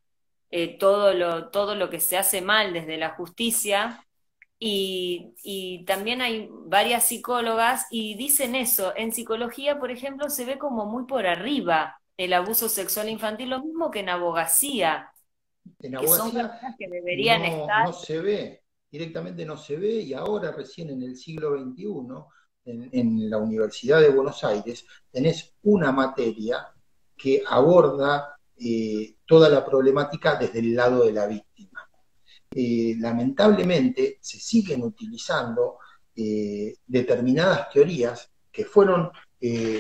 todo lo que se hace mal desde la justicia. Y también hay varias psicólogas y dicen eso. En psicología, por ejemplo, se ve como muy por arriba el abuso sexual infantil, lo mismo que en abogacía, En que son abogacía carreras que deberían no estar. se ve, directamente no se ve, y ahora recién en el siglo XXI, en la Universidad de Buenos Aires, tenés una materia que aborda toda la problemática desde el lado de la víctima. Lamentablemente se siguen utilizando determinadas teorías que fueron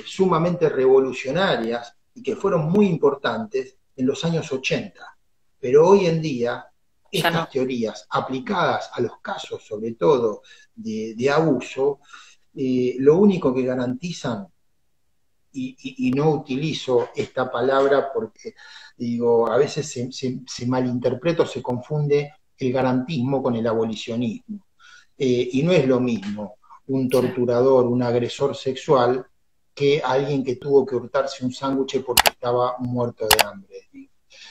sumamente revolucionarias y que fueron muy importantes en los años 80. Pero hoy en día Ya estas no. teorías aplicadas a los casos, sobre todo de abuso, lo único que garantizan, y no utilizo esta palabra porque digo, a veces se malinterpreta o se confunde el garantismo con el abolicionismo. Y no es lo mismo un Sí. torturador, un agresor sexual, que alguien que tuvo que hurtarse un sándwich porque estaba muerto de hambre.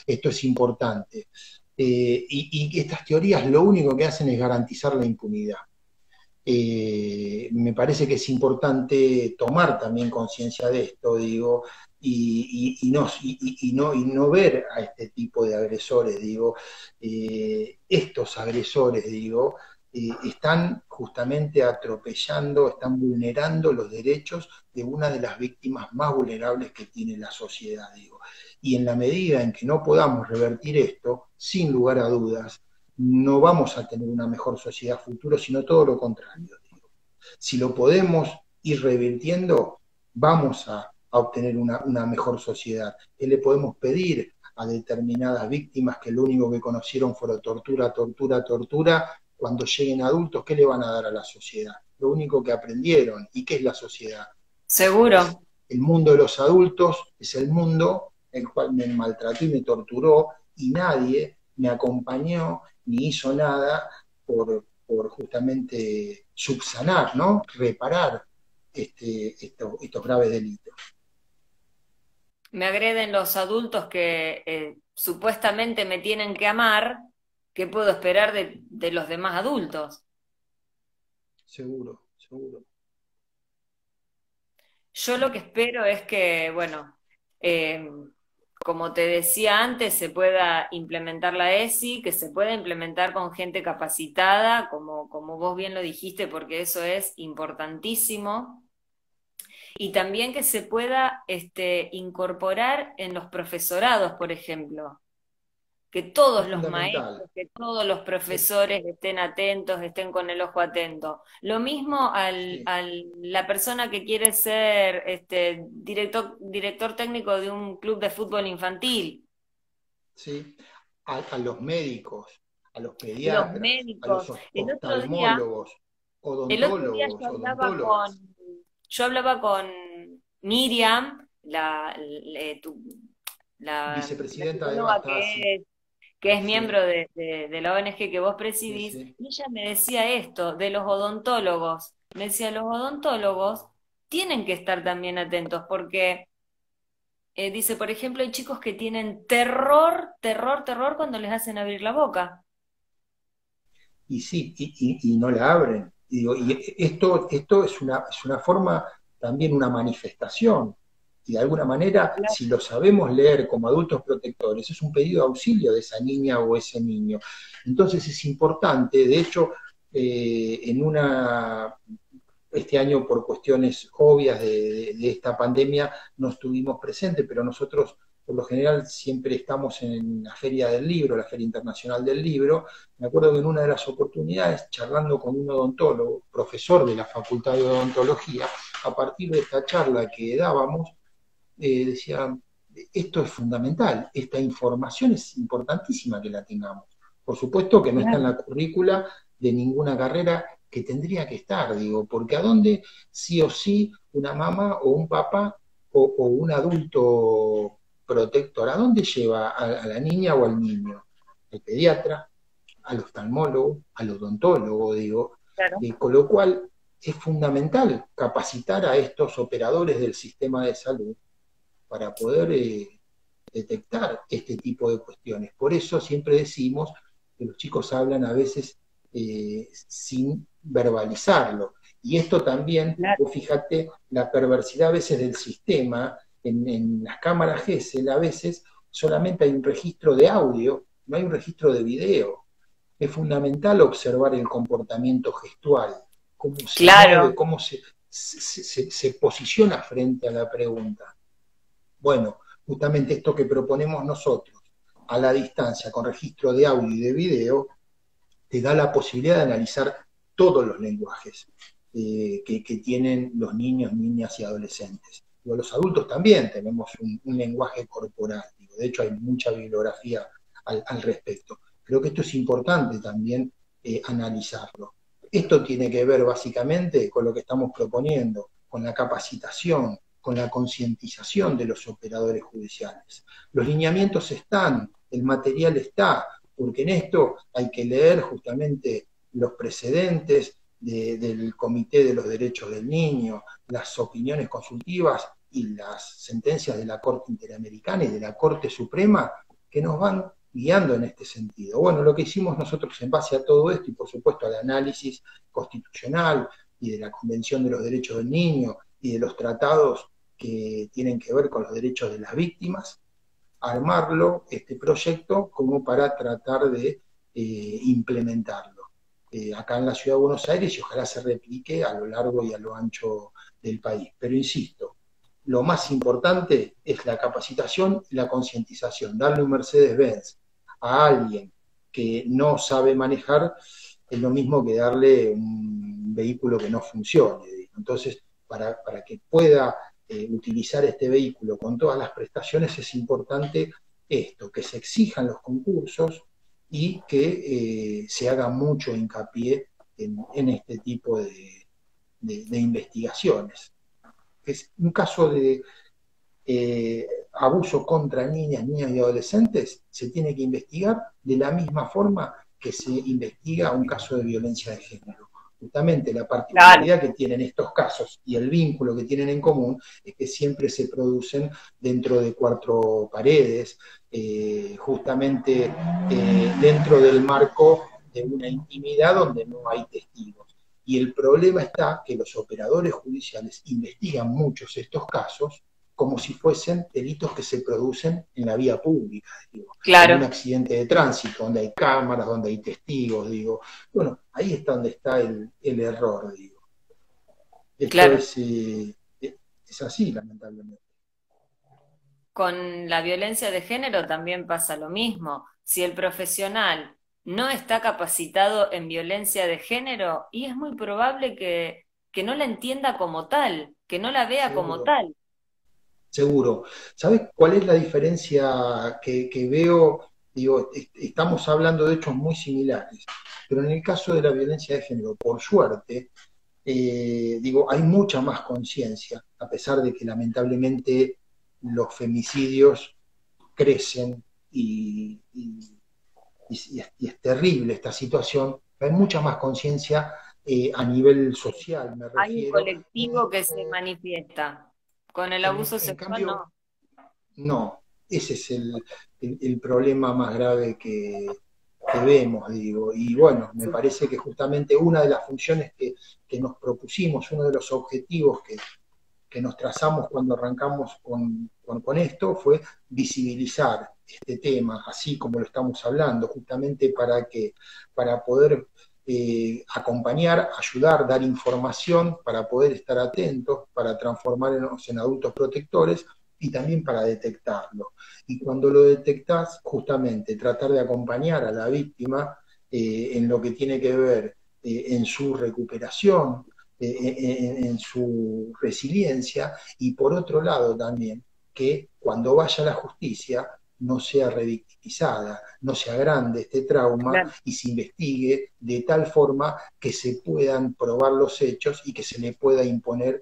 Esto es importante. Y estas teorías lo único que hacen es garantizar la impunidad. Me parece que es importante tomar también conciencia de esto, digo, y no ver a este tipo de agresores, digo, estos agresores, digo, están justamente atropellando, están vulnerando los derechos de una de las víctimas más vulnerables que tiene la sociedad, digo. Y en la medida en que no podamos revertir esto, sin lugar a dudas, no vamos a tener una mejor sociedad futuro, sino todo lo contrario. Digo. Si lo podemos ir revirtiendo, vamos a obtener una mejor sociedad. ¿Qué le podemos pedir a determinadas víctimas que lo único que conocieron fue tortura, tortura, tortura? Cuando lleguen adultos, ¿qué le van a dar a la sociedad? Lo único que aprendieron. ¿Y qué es la sociedad? Es Seguro. el mundo de los adultos, es el mundo en el cual me maltrató y me torturó y nadie me acompañó ni hizo nada por justamente subsanar, ¿no? Reparar estos graves delitos. Me agreden los adultos que supuestamente me tienen que amar. ¿Qué puedo esperar de los demás adultos? Seguro, seguro. Yo lo que espero es que, bueno, eh, como te decía antes, se pueda implementar la ESI, que se pueda implementar con gente capacitada, como vos bien lo dijiste, porque eso es importantísimo. Y también que se pueda incorporar en los profesorados, por ejemplo, que todos Es los fundamental. maestros, que todos los Es, profesores estén atentos, estén con el ojo atento. Lo mismo sí, la persona que quiere ser director técnico de un club de fútbol infantil, sí. A los médicos, a los los pediatras, a los médicos. oftalmólogos, El otro día odontólogos, yo hablaba odontólogas. Yo hablaba con Miriam, la Vicepresidenta de psicóloga Basta, sí, que es miembro sí, de la ONG que vos sí, presidís, sí. y ella me decía esto, de los odontólogos. Me decía, los odontólogos tienen que estar también atentos, porque dice, por ejemplo, hay chicos que tienen terror, terror, terror cuando les hacen abrir la boca. Y sí, y no la abren. Y digo, y esto es una forma, también una manifestación. Y de alguna manera, Claro. si lo sabemos leer como adultos protectores, es un pedido de auxilio de esa niña o ese niño. Entonces es importante, de hecho, en una este año por cuestiones obvias de esta pandemia no estuvimos presentes, pero nosotros por lo general siempre estamos en la Feria del Libro, la Feria Internacional del Libro. Me acuerdo que en una de las oportunidades, charlando con un odontólogo, profesor de la Facultad de Odontología, a partir de esta charla que dábamos, decía, esto es fundamental, esta información es importantísima que la tengamos. Por supuesto que no está en Claro. la currícula de ninguna carrera que tendría que estar, digo, porque a dónde sí o sí una mamá o un papá o un adulto protector, ¿a dónde lleva a la niña o al niño? Al pediatra, al oftalmólogo, al odontólogo, digo, Claro. con lo cual es fundamental capacitar a estos operadores del sistema de salud para poder detectar este tipo de cuestiones. Por eso siempre decimos que los chicos hablan a veces sin verbalizarlo. Y esto también, Claro. vos fíjate, la perversidad a veces del sistema, en las cámaras GESEL a veces solamente hay un registro de audio, no hay un registro de video. Es fundamental observar el comportamiento gestual, cómo se mueve, Claro. cómo se posiciona frente a la pregunta. Bueno, justamente esto que proponemos nosotros, a la distancia, con registro de audio y de video, te da la posibilidad de analizar todos los lenguajes que tienen los niños, niñas y adolescentes. Digo, los adultos también tenemos un lenguaje corporal, digo, de hecho hay mucha bibliografía al respecto. Creo que esto es importante también analizarlo. Esto tiene que ver básicamente con lo que estamos proponiendo, con la capacitación, con la concientización de los operadores judiciales. Los lineamientos están, el material está, porque en esto hay que leer justamente los precedentes del Comité de los Derechos del Niño, las opiniones consultivas y las sentencias de la Corte Interamericana y de la Corte Suprema que nos van guiando en este sentido. Bueno, lo que hicimos nosotros en base a todo esto y por supuesto al análisis constitucional y de la Convención de los Derechos del Niño y de los tratados que tienen que ver con los derechos de las víctimas, armarlo, este proyecto, como para tratar de implementarlo acá en la Ciudad de Buenos Aires y ojalá se replique a lo largo y a lo ancho del país. Pero insisto, lo más importante es la capacitación y la concientización. Darle un Mercedes-Benz a alguien que no sabe manejar es lo mismo que darle un vehículo que no funcione. Entonces, para que pueda utilizar este vehículo con todas las prestaciones es importante esto, que se exijan los concursos y que se haga mucho hincapié en este tipo de investigaciones. Es un caso de abuso contra niñas, niños y adolescentes, se tiene que investigar de la misma forma que se investiga un caso de violencia de género. Justamente la Claro. particularidad que tienen estos casos y el vínculo que tienen en común es que siempre se producen dentro de cuatro paredes, justamente dentro del marco de una intimidad donde no hay testigos. Y el problema está que los operadores judiciales investigan muchos estos casos como si fuesen delitos que se producen en la vía pública, digo, como un Claro. accidente de tránsito, donde hay cámaras, donde hay testigos, digo. Bueno, ahí está donde está el error, digo. Esto Claro. es así, lamentablemente. Con la violencia de género también pasa lo mismo. Si el profesional no está capacitado en violencia de género, y es muy probable que no la entienda como tal, que no la vea como Seguro, tal. seguro. ¿Sabes cuál es la diferencia que veo? Digo, estamos hablando de hechos muy similares, pero en el caso de la violencia de género, por suerte, Digo, hay mucha más conciencia, a pesar de que lamentablemente los femicidios crecen y es terrible esta situación, hay mucha más conciencia a nivel social, me Hay un refiero. colectivo que se manifiesta. Con el abuso En sexual cambio, no. no, ese es el problema más grave que vemos, digo. Y bueno, me Sí. parece que justamente una de las funciones que nos propusimos, uno de los objetivos que nos trazamos cuando arrancamos con esto fue visibilizar este tema, así como lo estamos hablando, justamente para poder acompañar, ayudar, dar información, para poder estar atentos, para transformarnos en adultos protectores y también para detectarlo. Y cuando lo detectás, justamente tratar de acompañar a la víctima en lo que tiene que ver en su recuperación, en su resiliencia, y por otro lado también que cuando vaya a la justicia no sea revictimizada, no se agrande este trauma Claro. y se investigue de tal forma que se puedan probar los hechos y que se le pueda imponer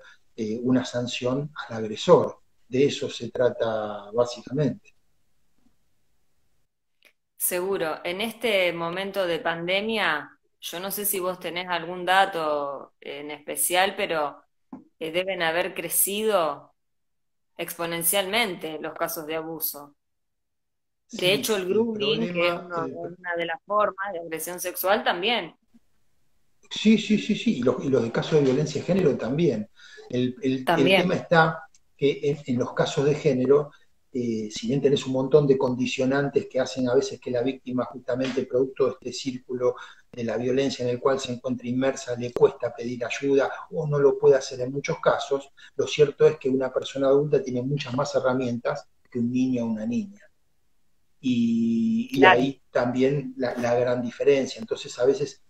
una sanción al agresor. De eso se trata básicamente. Seguro. En este momento de pandemia, yo no sé si vos tenés algún dato en especial, pero deben haber crecido exponencialmente los casos de abuso. De hecho, Sí, el el grooming, que es problema, una de las formas de agresión sexual, también. sí, sí, sí, sí, y los de casos de violencia de género también. El tema También. está que en los casos de género, si bien tenés un montón de condicionantes que hacen a veces que la víctima, justamente producto de este círculo de la violencia en el cual se encuentra inmersa, le cuesta pedir ayuda o no lo puede hacer en muchos casos, lo cierto es que una persona adulta tiene muchas más herramientas que un niño o una niña. Y Claro. ahí también la gran diferencia. Entonces, a veces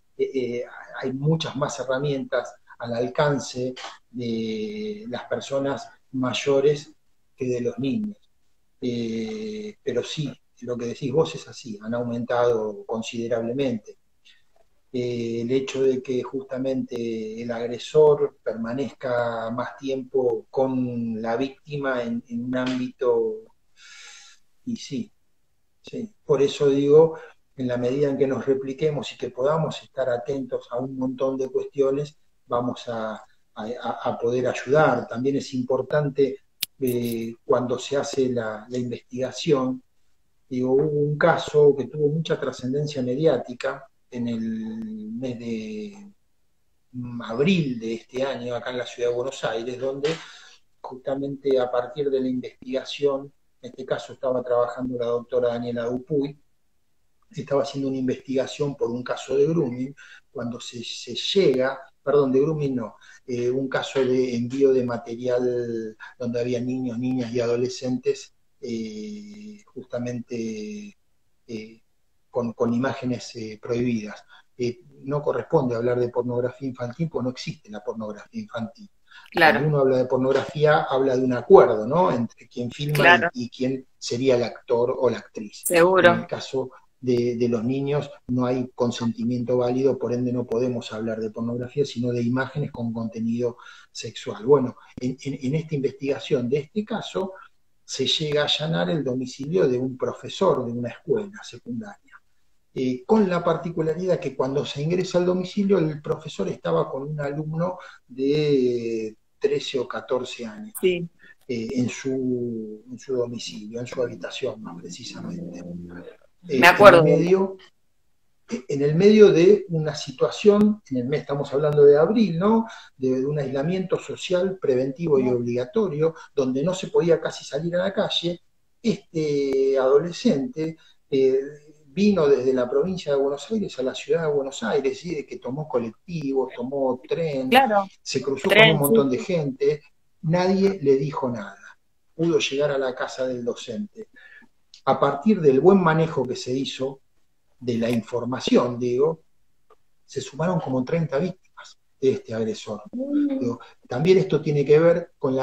hay muchas más herramientas al alcance de las personas mayores que de los niños. Pero sí, lo que decís vos es así, han aumentado considerablemente. El hecho de que justamente el agresor permanezca más tiempo con la víctima en un ámbito, y sí, sí, por eso digo, en la medida en que nos repliquemos y que podamos estar atentos a un montón de cuestiones, vamos a poder ayudar. También es importante cuando se hace la investigación, digo, hubo un caso que tuvo mucha trascendencia mediática en el mes de abril de este año, acá en la ciudad de Buenos Aires, donde justamente a partir de la investigación, en este caso estaba trabajando la doctora Daniela Dupuy, estaba haciendo una investigación por un caso de grooming, cuando se llega, perdón, de grooming no, un caso de envío de material donde había niños, niñas y adolescentes, justamente con imágenes prohibidas. No corresponde hablar de pornografía infantil, porque no existe la pornografía infantil. Cuando Claro, uno habla de pornografía, habla de un acuerdo, ¿no? Entre quien filma claro, y quien sería el actor o la actriz. En el seguro. caso de los niños no hay consentimiento válido, por ende no podemos hablar de pornografía, sino de imágenes con contenido sexual. Bueno, en esta investigación de este caso se llega a allanar el domicilio de un profesor de una escuela secundaria, con la particularidad que cuando se ingresa al domicilio el profesor estaba con un alumno de 13 o 14 años Sí, en su domicilio, en su habitación más precisamente. me En el acuerdo de él. medio de una situación, en el mes estamos hablando de abril, ¿no? De un aislamiento social preventivo y obligatorio, donde no se podía casi salir a la calle, este adolescente eh, vino desde la provincia de Buenos Aires a la ciudad de Buenos Aires, y de que tomó colectivos, tomó tren, Claro, se cruzó con un tren, montón sí, de sí. gente, nadie le dijo nada, pudo llegar a la casa del docente. A partir del buen manejo que se hizo de la información, digo, se sumaron como 30 víctimas de este agresor. Mm. Digo, también esto tiene que ver con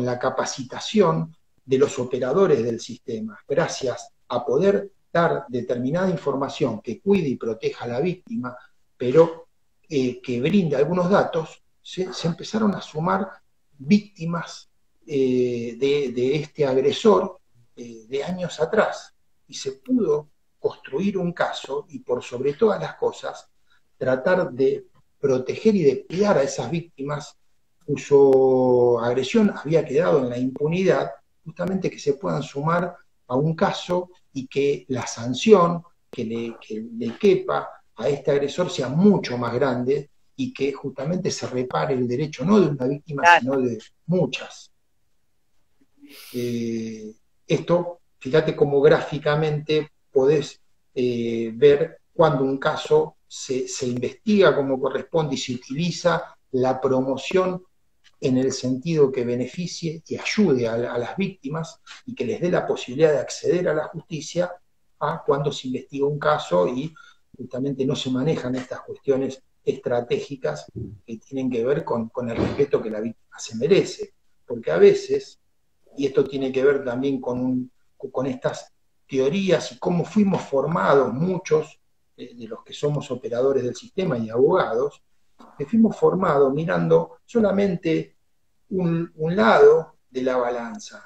la capacitación de los operadores del sistema, gracias a poder dar determinada información que cuide y proteja a la víctima, pero que brinde algunos datos, se empezaron a sumar víctimas de este agresor de años atrás, y se pudo construir un caso y, por sobre todas las cosas, tratar de proteger y de cuidar a esas víctimas cuya agresión había quedado en la impunidad, justamente que se puedan sumar a un caso y que la sanción que le quepa a este agresor sea mucho más grande y que justamente se repare el derecho no de una víctima, Claro. sino de muchas. Esto, fíjate cómo gráficamente podés ver cuando un caso se investiga como corresponde y se utiliza la promoción en el sentido que beneficie y ayude a las víctimas y que les dé la posibilidad de acceder a la justicia, a cuando se investiga un caso y justamente no se manejan estas cuestiones estratégicas que tienen que ver con el respeto que la víctima se merece. Porque a veces, y esto tiene que ver también con estas teorías y cómo fuimos formados muchos de los que somos operadores del sistema y abogados, que fuimos formados mirando solamente un lado de la balanza.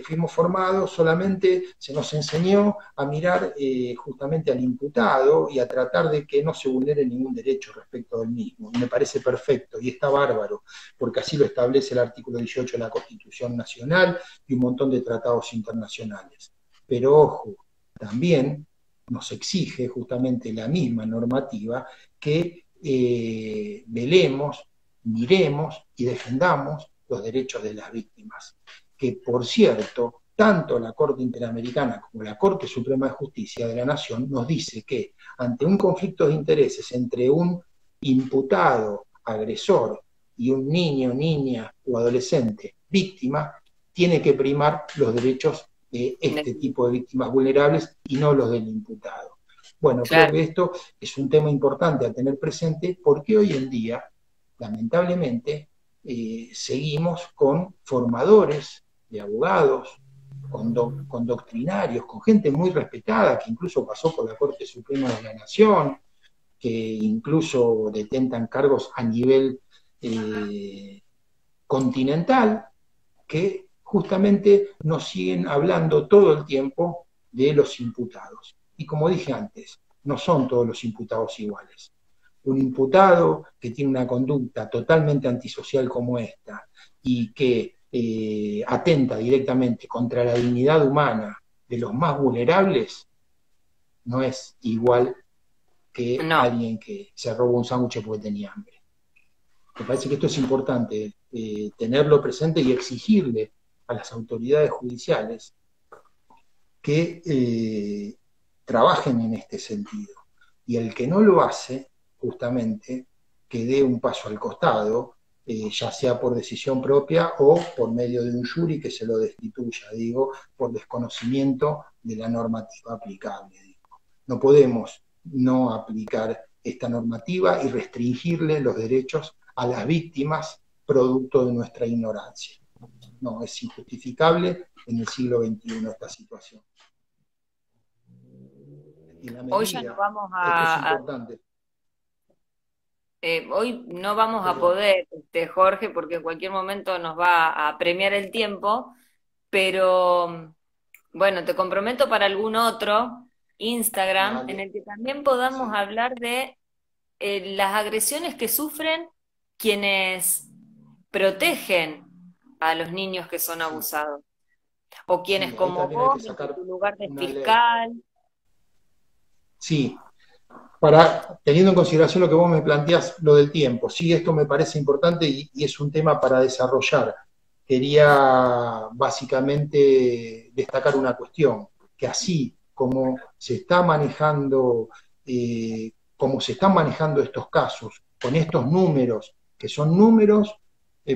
Fuimos formados solamente, se nos enseñó a mirar justamente al imputado y a tratar de que no se vulnere ningún derecho respecto del mismo. Y me parece perfecto y está bárbaro, porque así lo establece el artículo 18 de la Constitución Nacional y un montón de tratados internacionales. Pero ojo, también nos exige justamente la misma normativa que velemos, miremos y defendamos los derechos de las víctimas. Que, por cierto, tanto la Corte Interamericana como la Corte Suprema de Justicia de la Nación nos dice que ante un conflicto de intereses entre un imputado, agresor, y un niño, niña o adolescente, víctima, tiene que primar los derechos de este tipo de víctimas vulnerables y no los del imputado. Bueno, claro. Creo que esto es un tema importante a tener presente porque hoy en día, lamentablemente, seguimos con formadores de abogados, con doctrinarios, con gente muy respetada que incluso pasó por la Corte Suprema de la Nación, que incluso detentan cargos a nivel continental, que justamente nos siguen hablando todo el tiempo de los imputados. Y como dije antes, no son todos los imputados iguales. Un imputado que tiene una conducta totalmente antisocial como esta y que atenta directamente contra la dignidad humana de los más vulnerables, no es igual que alguien que se robó un sándwich porque tenía hambre. Me parece que esto es importante, tenerlo presente y exigirle a las autoridades judiciales que trabajen en este sentido. Y el que no lo hace, justamente, que dé un paso al costado, ya sea por decisión propia o por medio de un jury que se lo destituya, digo, por desconocimiento de la normativa aplicable. Digo. No podemos no aplicar esta normativa y restringirle los derechos a las víctimas producto de nuestra ignorancia. No, es injustificable en el siglo XXI esta situación. Hoy ya no vamos a... hoy no vamos a poder, Jorge, porque en cualquier momento nos va a apremiar el tiempo, pero bueno, te comprometo para algún otro Instagram en el que también podamos hablar de las agresiones que sufren quienes protegen a los niños que son abusados, o quienes como vos, en tu lugar de fiscal. Sí, teniendo en consideración lo que vos me planteás, lo del tiempo, sí, esto me parece importante y es un tema para desarrollar. Quería básicamente destacar una cuestión, que así como se está manejando, como se están manejando estos casos, con estos números, que son números,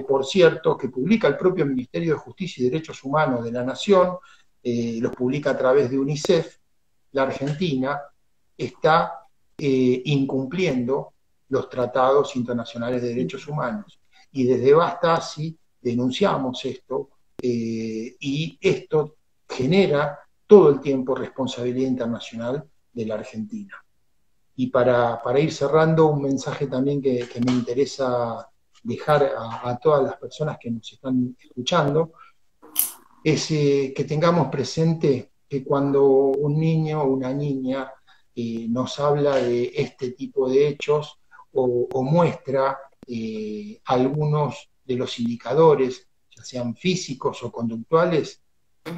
por cierto, que publica el propio Ministerio de Justicia y Derechos Humanos de la Nación, los publica a través de UNICEF, la Argentina está incumpliendo los tratados internacionales de derechos humanos. Y desde Basta Así denunciamos esto y esto genera todo el tiempo responsabilidad internacional de la Argentina. Y para ir cerrando, un mensaje también que me interesa dejar a todas las personas que nos están escuchando es que tengamos presente que cuando un niño o una niña nos habla de este tipo de hechos o muestra algunos de los indicadores, ya sean físicos o conductuales,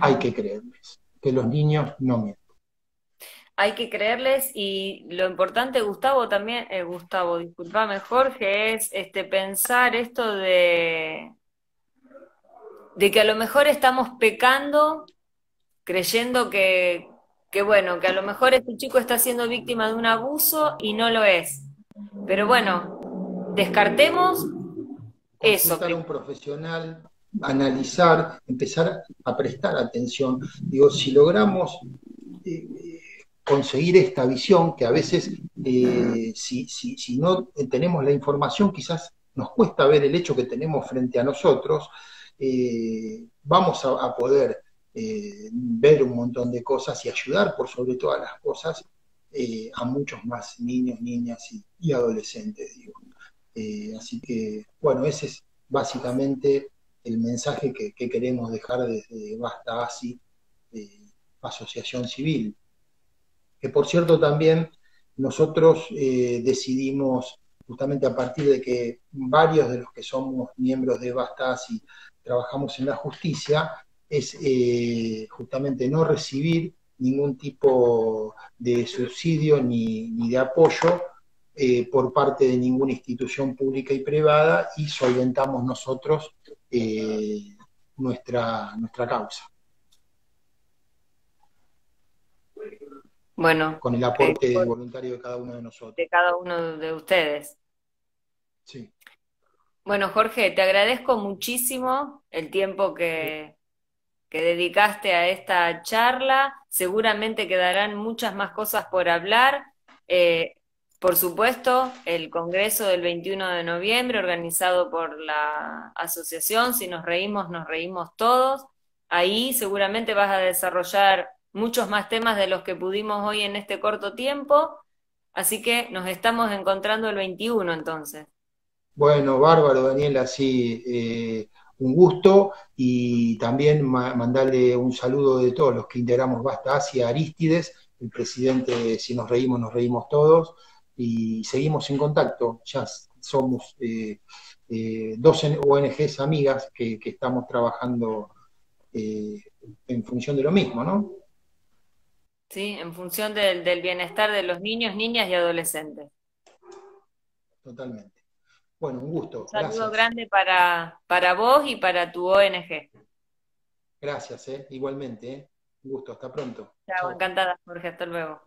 hay que creerles, que los niños no mienten. Hay que creerles y lo importante, Gustavo, también, Gustavo, disculpame, Jorge, es pensar esto de que a lo mejor estamos pecando creyendo que bueno, que a lo mejor este chico está siendo víctima de un abuso y no lo es. Pero bueno, descartemos eso Consultar a un profesional, analizar, empezar a prestar atención. Digo, si logramos conseguir esta visión, que a veces si no tenemos la información, quizás nos cuesta ver el hecho que tenemos frente a nosotros, vamos a poder ver un montón de cosas y ayudar por sobre todas las cosas a muchos más niños, niñas y adolescentes, digo. Así que, bueno, ese es básicamente el mensaje que queremos dejar desde Basta ASI, Asociación Civil. Que por cierto también nosotros decidimos, justamente a partir de que varios de los que somos miembros de Basta ASI trabajamos en la justicia, es justamente no recibir ningún tipo de subsidio ni de apoyo por parte de ninguna institución pública y privada y solventamos nosotros nuestra causa, bueno, con el aporte voluntario de cada uno de nosotros. de cada uno de ustedes. Sí. Bueno, Jorge, te agradezco muchísimo el tiempo que dedicaste a esta charla. Seguramente quedarán muchas más cosas por hablar. Por supuesto, el Congreso del 21 de noviembre, organizado por la asociación, si nos reímos todos. Ahí seguramente vas a desarrollar muchos más temas de los que pudimos hoy en este corto tiempo. Así que nos estamos encontrando el 21 entonces. Bueno, bárbaro, Daniela, sí, un gusto y también mandarle un saludo de todos los que integramos Basta Asia, Arístides, el presidente de Si nos reímos todos, y seguimos en contacto, ya somos dos ONGs amigas que estamos trabajando en función de lo mismo, ¿no? ¿Sí? En función del bienestar de los niños, niñas y adolescentes. Totalmente. Bueno, un Un gusto, saludo gracias. grande para vos y para tu ONG. Gracias, igualmente, Un gusto, hasta pronto. Chao, Chao. encantada, Jorge, hasta luego.